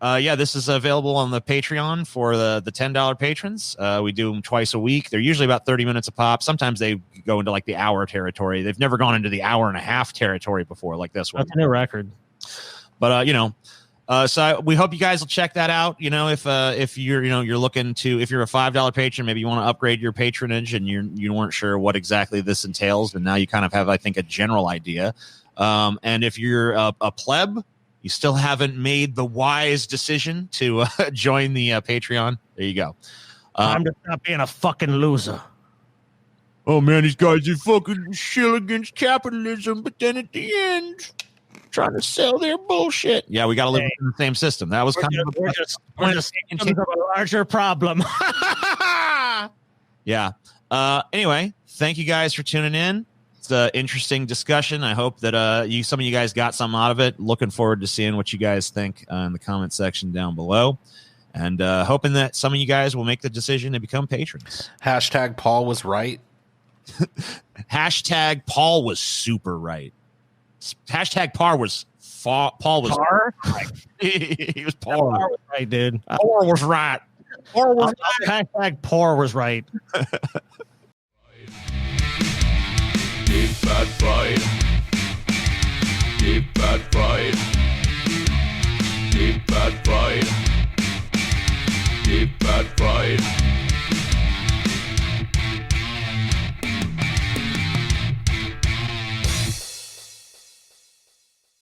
yeah, this is available on the Patreon for the $10 patrons. We do them twice a week. They're usually about 30 minutes a pop. Sometimes they go into like the hour territory. They've never gone into the hour and a half territory before, like this one. That's a new record. But you know, so we hope you guys will check that out. You know, if you're looking to, if you're a $5 patron, maybe you want to upgrade your patronage and you weren't sure what exactly this entails, and now you kind of have, I think, a general idea. And if you're a pleb, you still haven't made the wise decision to join the Patreon, there you go. Time to stop being a fucking loser. Oh, man, these guys are fucking shill against capitalism, but then at the end, trying to sell their bullshit. Yeah, we got to live in the same system. That was kind of a larger problem. Yeah. Anyway, thank you guys for tuning in. It's an interesting discussion. I hope that some of you guys got something out of it. Looking forward to seeing what you guys think in the comment section down below. and hoping that some of you guys will make the decision to become patrons. Hashtag Paul was right. Hashtag Paul was super right. Hashtag Paul was Par? he was Par Paul. was right, dude. Paul was right. Paul was right. Hashtag Par was right. Deep fat fried. Deep fat fried. Deep fat fried.